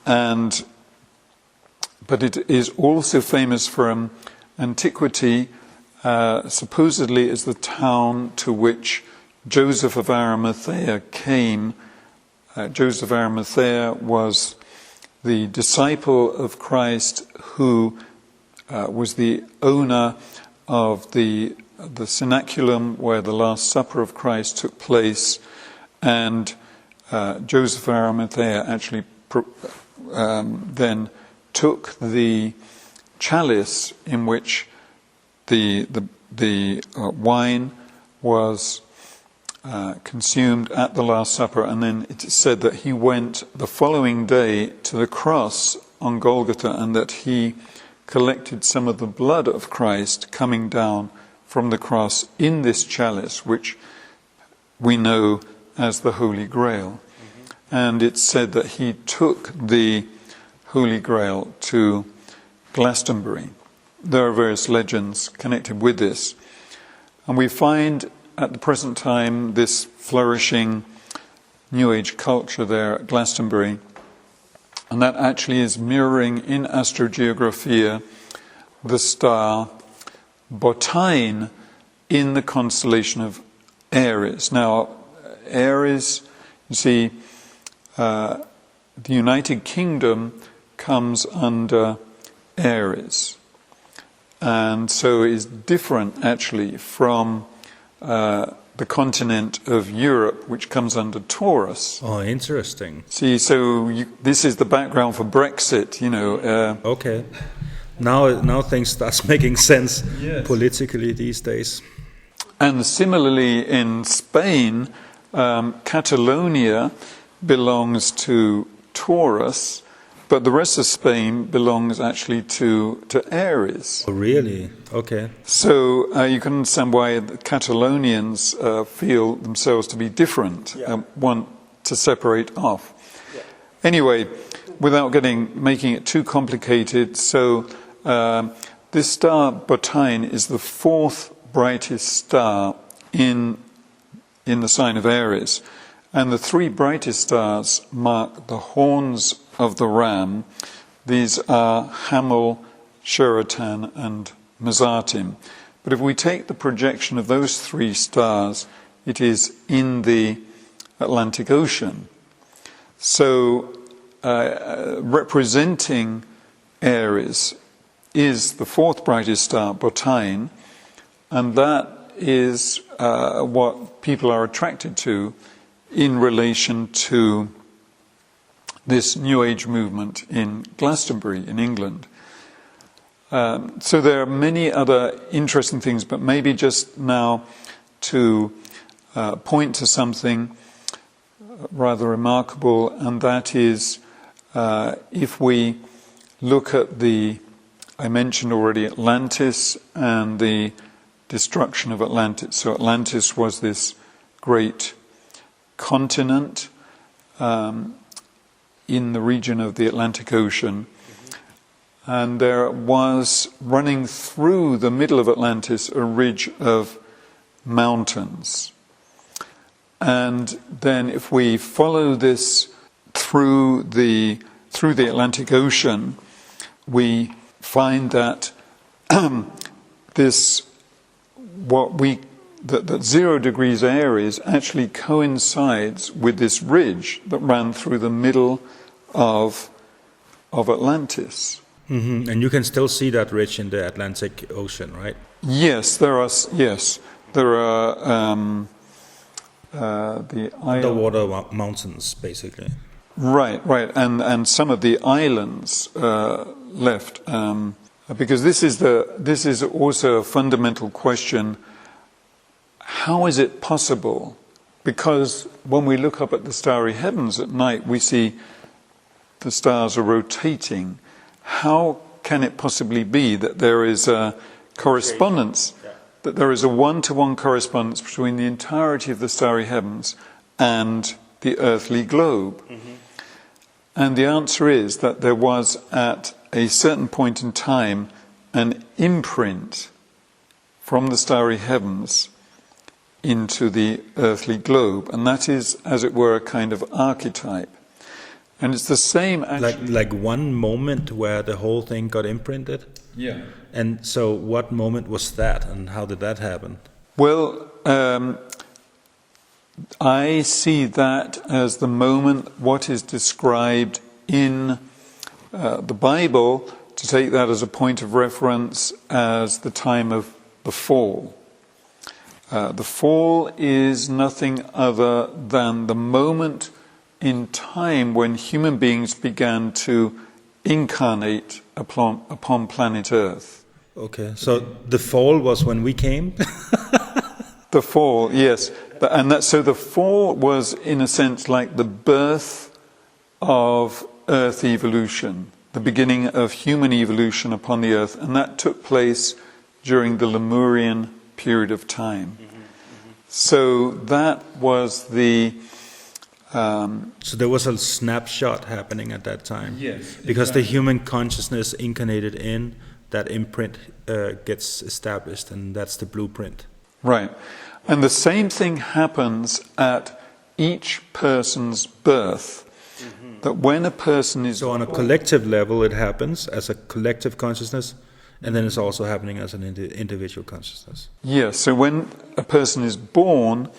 But it is also famous from antiquity, supposedly as the town to which Joseph of Arimathea came. Joseph of Arimathea was the disciple of Christ who was the owner of the cenaculum where the Last Supper of Christ took place, and Joseph of Arimathea actually then took the chalice in which the wine was consumed at the Last Supper, and then it is said that he went the following day to the cross on Golgotha, and that he collected some of the blood of Christ coming down from the cross in this chalice, which we know as the Holy Grail. And it's said that he took the Holy Grail to Glastonbury. There are various legends connected with this. And we find at the present time this flourishing New Age culture there at Glastonbury. And that actually is mirroring in astrogeographia the star Botine in the constellation of Aries. Now, Aries, you see, the United Kingdom comes under Aries, and so is different actually from the continent of Europe, which comes under Taurus. Oh, interesting. See, so this is the background for Brexit, Okay. Now things start making sense. Yes. Politically these days. And similarly in Spain, Catalonia belongs to Taurus, but the rest of Spain belongs actually to Aries. Oh, really? Okay. So you can understand why the Catalonians feel themselves to be different, want to separate off. Yeah. Anyway, without making it too complicated, so this star Botine is the fourth brightest star in the sign of Aries. And the three brightest stars mark the horns of the ram. These are Hamel, Sheratan, and Mazartim. But if we take the projection of those three stars, it is in the Atlantic Ocean. So representing Aries is the fourth brightest star, Botine, and that is what people are attracted to in relation to this New Age movement in Glastonbury in England. So there are many other interesting things, but maybe just now to point to something rather remarkable, and that is if we look at I mentioned already Atlantis and the destruction of Atlantis. So Atlantis was this great continent in the region of the Atlantic Ocean, and there was running through the middle of Atlantis a ridge of mountains. And then if we follow this through the Atlantic Ocean, we find that that 0 degrees Aries actually coincides with this ridge that ran through the middle of of Atlantis. And you can still see that ridge in the Atlantic Ocean, right? Yes, there are the Underwater mountains, basically. Right, and some of the islands left, because this is also a fundamental question. How is it possible? Because when we look up at the starry heavens at night, we see the stars are rotating. How can it possibly be that there is a correspondence, that there is a one-to-one correspondence between the entirety of the starry heavens and the earthly globe? And the answer is that there was, at a certain point in time, an imprint from the starry heavens into the earthly globe, and that is, as it were, a kind of archetype. And it's the same actually. Like one moment where the whole thing got imprinted? Yeah. And so what moment was that, and how did that happen? Well, I see that as the moment, what is described in the Bible, to take that as a point of reference, as the time of the fall. The fall is nothing other than the moment in time when human beings began to incarnate upon planet Earth. Okay, so the fall was when we came? The fall, yes. So the fall was, in a sense, like the birth of Earth evolution, the beginning of human evolution upon the Earth, and that took place during the Lemurian period of time. So that was the... So there was a snapshot happening at that time. Yes. Because exactly. the human consciousness incarnated in that imprint gets established, and that's the blueprint. Right. And the same thing happens at each person's birth. That when a person is... So on a collective level it happens as a collective consciousness, and then it's also happening as an individual consciousness. Yes, so when a person is born,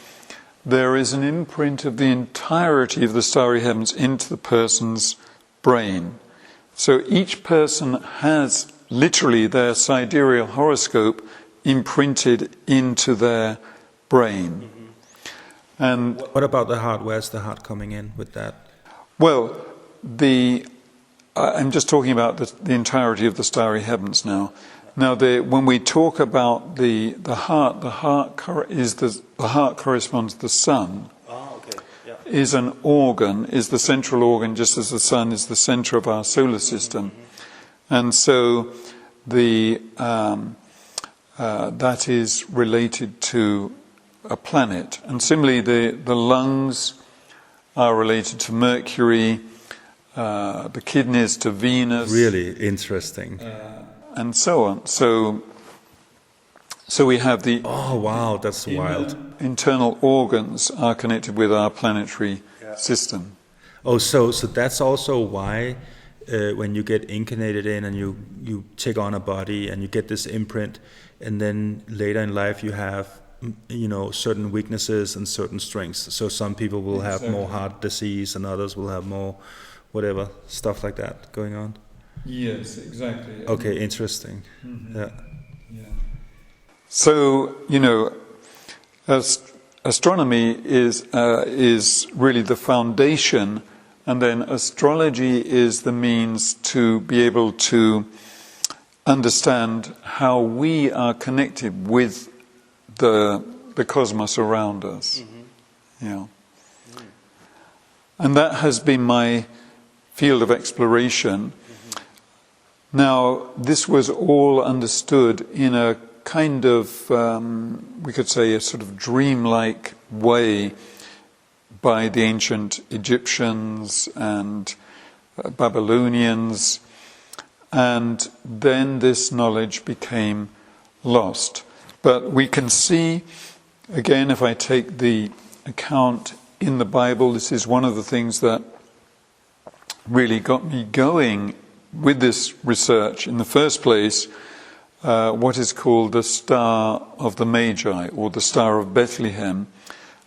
there is an imprint of the entirety of the starry heavens into the person's brain. So each person has literally their sidereal horoscope imprinted into their brain. And what about the heart? Where's the heart coming in with that? well, I'm just talking about the entirety of the starry heavens now. Now, when we talk about the heart corresponds to the sun. Okay. Yeah. Is an organ, is the central organ, just as the sun is the center of our solar system. And so that is related to a planet. And similarly, the lungs are related to Mercury, the kidneys to Venus. Really interesting. And so on. So we have the... Oh, wow, that's wild. Internal organs are connected with our planetary system. Oh, so that's also why when you get incarnated in and you take on a body and you get this imprint, and then later in life you have, certain weaknesses and certain strengths. So some people will have more heart disease and others will have more whatever, stuff like that going on. Yes, exactly. Okay, interesting. Yeah. So, astronomy is really the foundation, and then astrology is the means to be able to understand how we are connected with the cosmos around us. Yeah. And that has been my field of exploration. Now, this was all understood in a kind of, we could say, a sort of dreamlike way by the ancient Egyptians and Babylonians, and then this knowledge became lost. But we can see, again, if I take the account in the Bible, this is one of the things that really got me going with this research in the first place, what is called the Star of the Magi, or the Star of Bethlehem.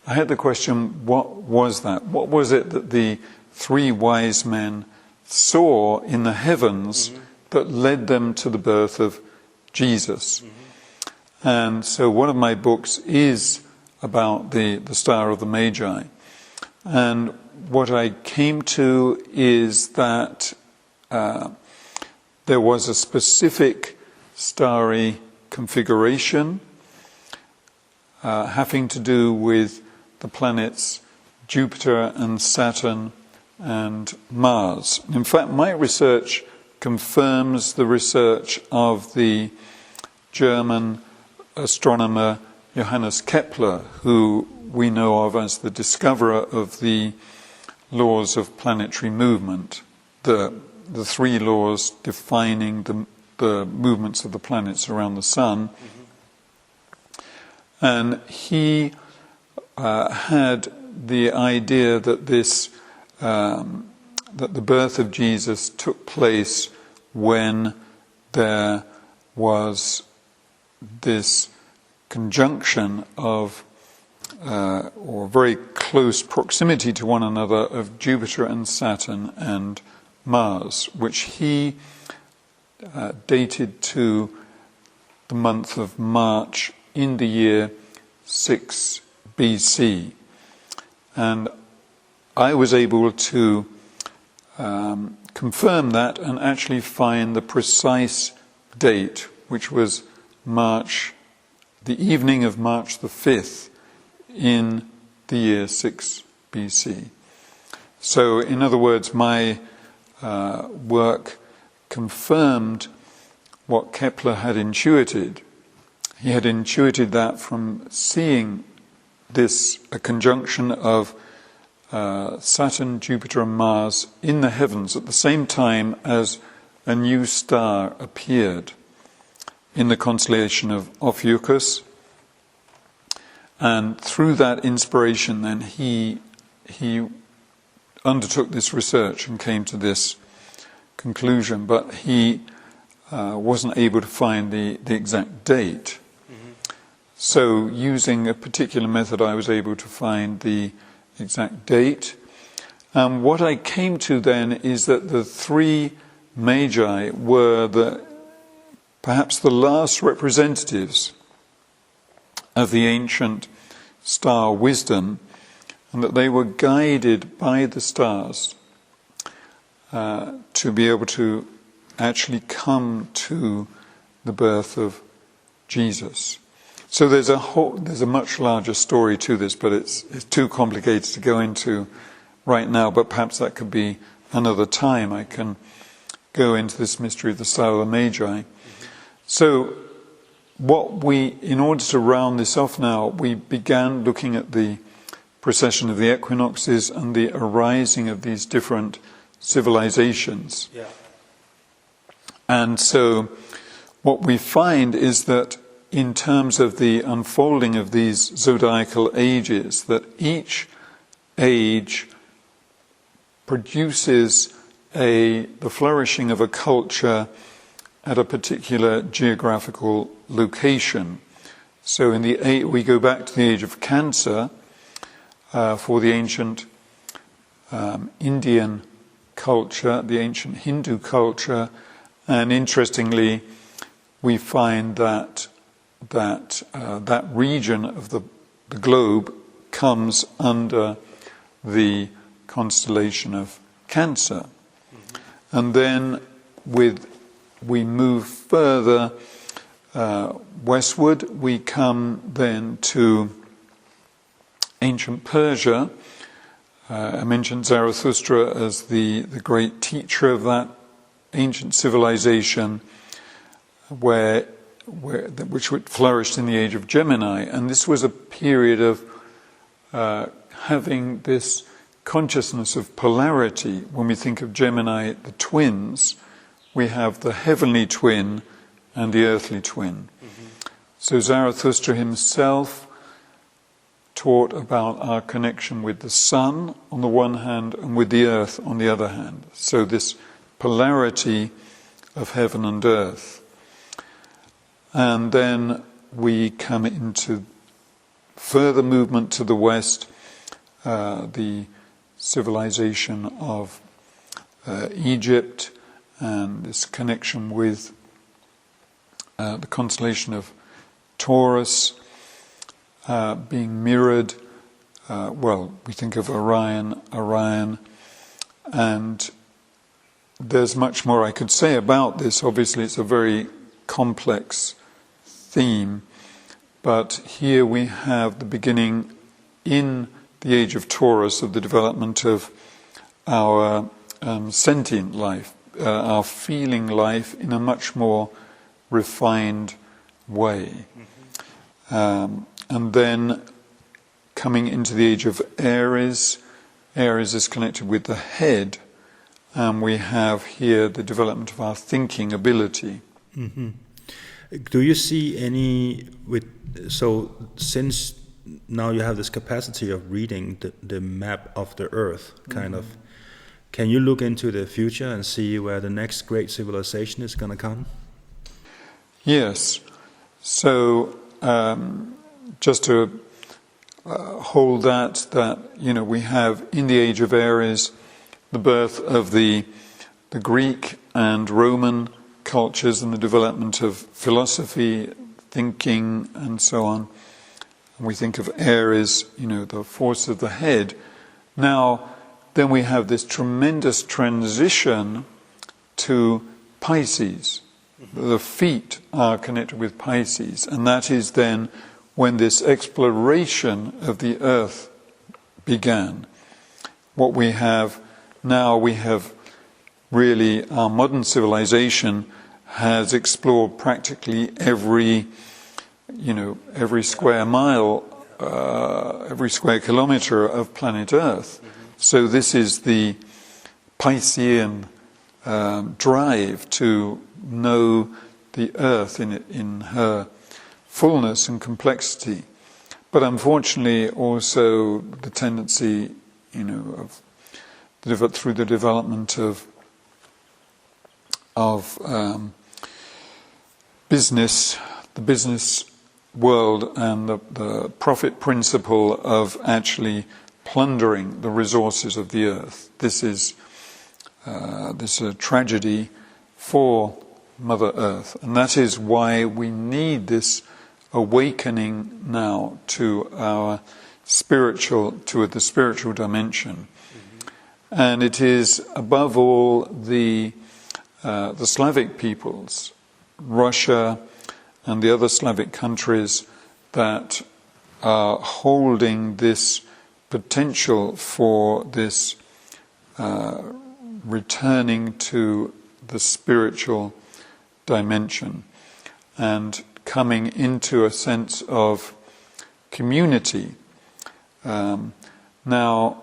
I had the question, what was that? What was it that the three wise men saw in the heavens that led them to the birth of Jesus. And so one of my books is about the Star of the Magi. And what I came to is that there was a specific starry configuration having to do with the planets Jupiter and Saturn and Mars. In fact, my research confirms the research of the German astronomer Johannes Kepler, who we know of as the discoverer of the laws of planetary movement, the three laws defining the movements of the planets around the sun. And he had the idea that that the birth of Jesus took place when there was this conjunction of or very close proximity to one another of Jupiter and Saturn and Mars, which he dated to the month of March in the year 6 BC. And I was able to confirm that and actually find the precise date, which was the evening of March the 5th in the year 6 BC. So, in other words, my work confirmed what Kepler had intuited. He had intuited that from seeing a conjunction of Saturn, Jupiter and Mars in the heavens at the same time as a new star appeared in the constellation of Ophiuchus. And through that inspiration then he undertook this research and came to this conclusion, but he wasn't able to find the exact date. So using a particular method I was able to find the exact date. What I came to then is that the three magi were perhaps the last representatives of the ancient star wisdom, and that they were guided by the stars to be able to actually come to the birth of Jesus. So there's a much larger story to this, but it's too complicated to go into right now, but perhaps that could be another time. I can go into this mystery of the Star of the Magi. So in order to round this off now, we began looking at the precession of the equinoxes and the arising of these different civilizations. Yeah. And so what we find is that in terms of the unfolding of these zodiacal ages, that each age produces the flourishing of a culture at a particular geographical location. So we go back to the age of Cancer for the ancient Indian culture, the ancient Hindu culture, and interestingly, we find that region of the globe comes under the constellation of Cancer. And then we move further westward, we come then to ancient Persia. I mentioned Zarathustra as the great teacher of that ancient civilization which flourished in the age of Gemini. And this was a period of having this consciousness of polarity. When we think of Gemini, the twins, we have the heavenly twin and the earthly twin. So Zarathustra himself taught about our connection with the sun on the one hand and with the earth on the other hand. So this polarity of heaven and earth. And then we come into further movement to the west, the civilization of Egypt, and this connection with the constellation of Taurus being mirrored. We think of Orion, and there's much more I could say about this. Obviously, it's a very complex theme, but here we have the beginning in the age of Taurus of the development of our sentient life, our feeling life in a much more refined way. And then coming into the age of Aries, Aries is connected with the head, and we have here the development of our thinking ability. Mm-hmm. Do you see any, since now you have this capacity of reading the map of the Earth, kind of, can you look into the future and see where the next great civilization is going to come? Yes. So just to hold that we have in the age of Aries the birth of the Greek and Roman cultures and the development of philosophy, thinking, and so on. And we think of Aries, the force of the head. Now, then we have this tremendous transition to Pisces. The feet are connected with Pisces, and that is then when this exploration of the earth began. What we have now, we have really, our modern civilization has explored practically every square mile, every square kilometre of planet Earth. So this is the Piscean drive to know the Earth in her fullness and complexity. But unfortunately also the tendency, through the development of business, the business world, and the profit principle of actually plundering the resources of the earth. This is a tragedy for Mother Earth, and that is why we need this awakening now to the spiritual dimension. And it is above all the Slavic peoples, Russia and the other Slavic countries, that are holding this potential for this returning to the spiritual dimension and coming into a sense of community. Now,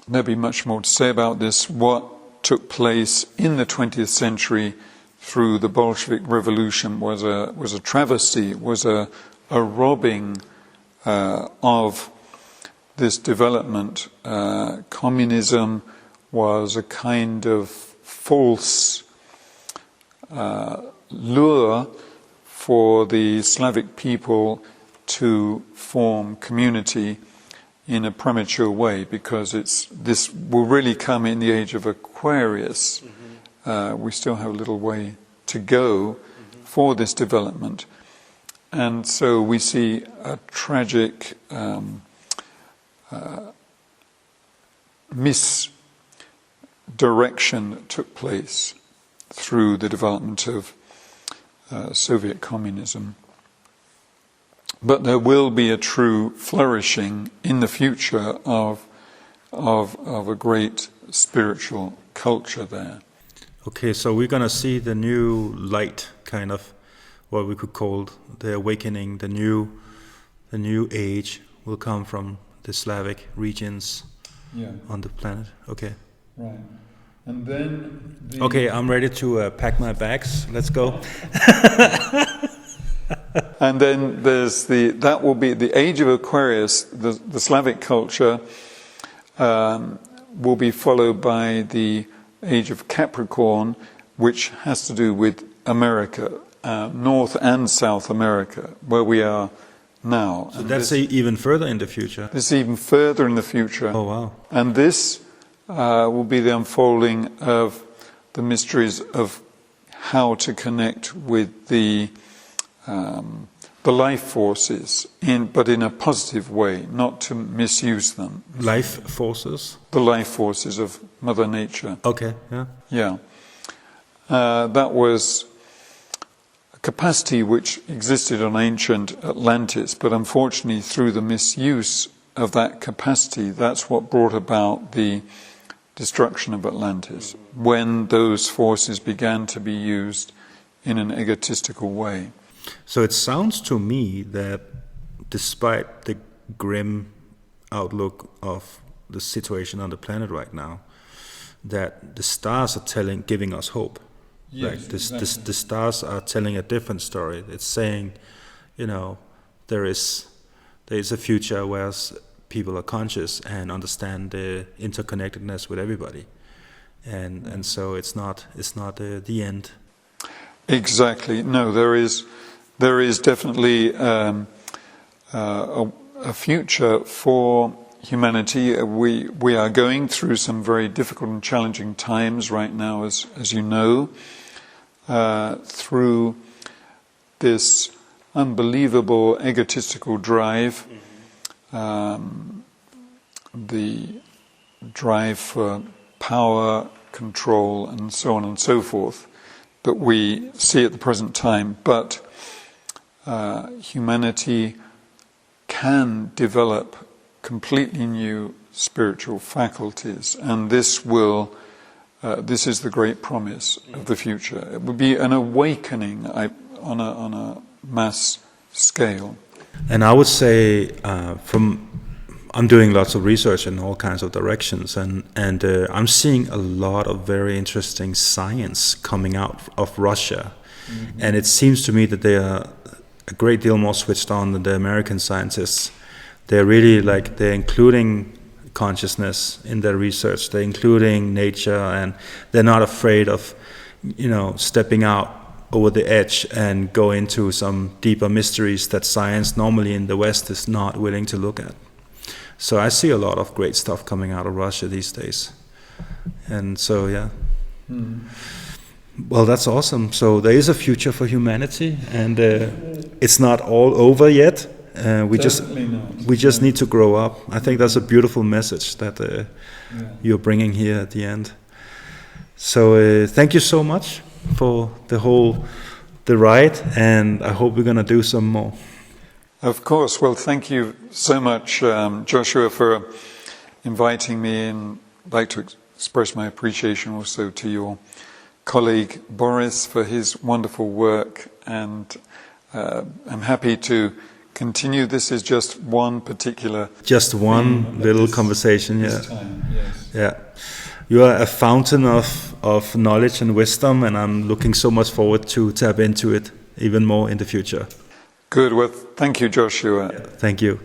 there'll be much more to say about this. What took place in the 20th century through the Bolshevik Revolution was a travesty, was a robbing of this development. Communism was a kind of false lure for the Slavic people to form community in a premature way, because this will really come in the age of Aquarius. We still have a little way to go for this development. And so we see a tragic misdirection that took place through the development of Soviet communism. But there will be a true flourishing in the future of a great spiritual culture there. Okay, so we're gonna see the new light, kind of what we could call the awakening. The new age will come from the Slavic regions on the planet. Okay. Right. And then okay, I'm ready to pack my bags. Let's go. And then that will be the age of Aquarius. The Slavic culture will be followed by the age of Capricorn, which has to do with America, North and South America, where we are now. So that's even further in the future. This is even further in the future. Oh wow! And this will be the unfolding of the mysteries of how to connect with the life forces, but in a positive way, not to misuse them. Life forces? The life forces of Mother Nature. Okay, yeah. Yeah. That was a capacity which existed on ancient Atlantis, but unfortunately through the misuse of that capacity, that's what brought about the destruction of Atlantis, when those forces began to be used in an egotistical way. So it sounds to me that despite the grim outlook of the situation on the planet right now, that the stars are giving us hope. Yes, like exactly. the stars are telling a different story. It's saying, there is a future where people are conscious and understand the interconnectedness with everybody, and so it's not the end. Exactly. No, there is definitely a future for humanity. We are going through some very difficult and challenging times right now, as you know, through this unbelievable egotistical drive, the drive for power, control, and so on and so forth, that we see at the present time. But humanity can develop completely new spiritual faculties, and this is the great promise of the future. It would be an awakening on a mass scale. And I would say, I'm doing lots of research in all kinds of directions, and I'm seeing a lot of very interesting science coming out of Russia, and it seems to me that they are a great deal more switched on than the American scientists. They're really they're including consciousness in their research. They're including nature, and they're not afraid of, stepping out over the edge and go into some deeper mysteries that science normally in the West is not willing to look at. So I see a lot of great stuff coming out of Russia these days. And so, yeah. Well, that's awesome. So there is a future for humanity, and it's not all over yet. We just need to grow up. I think that's a beautiful message that you're bringing here at the end. So thank you so much for the ride, and I hope we're going to do some more. Of course. Well, thank you so much, Joshua, for inviting me, and I'd like to express my appreciation also to your colleague Boris for his wonderful work, and I'm happy to continue. This is just one little conversation. This time, yes. Yeah, you are a fountain of knowledge and wisdom, and I'm looking so much forward to tap into it even more in the future. Good. Well, thank you, Joshua. Thank you.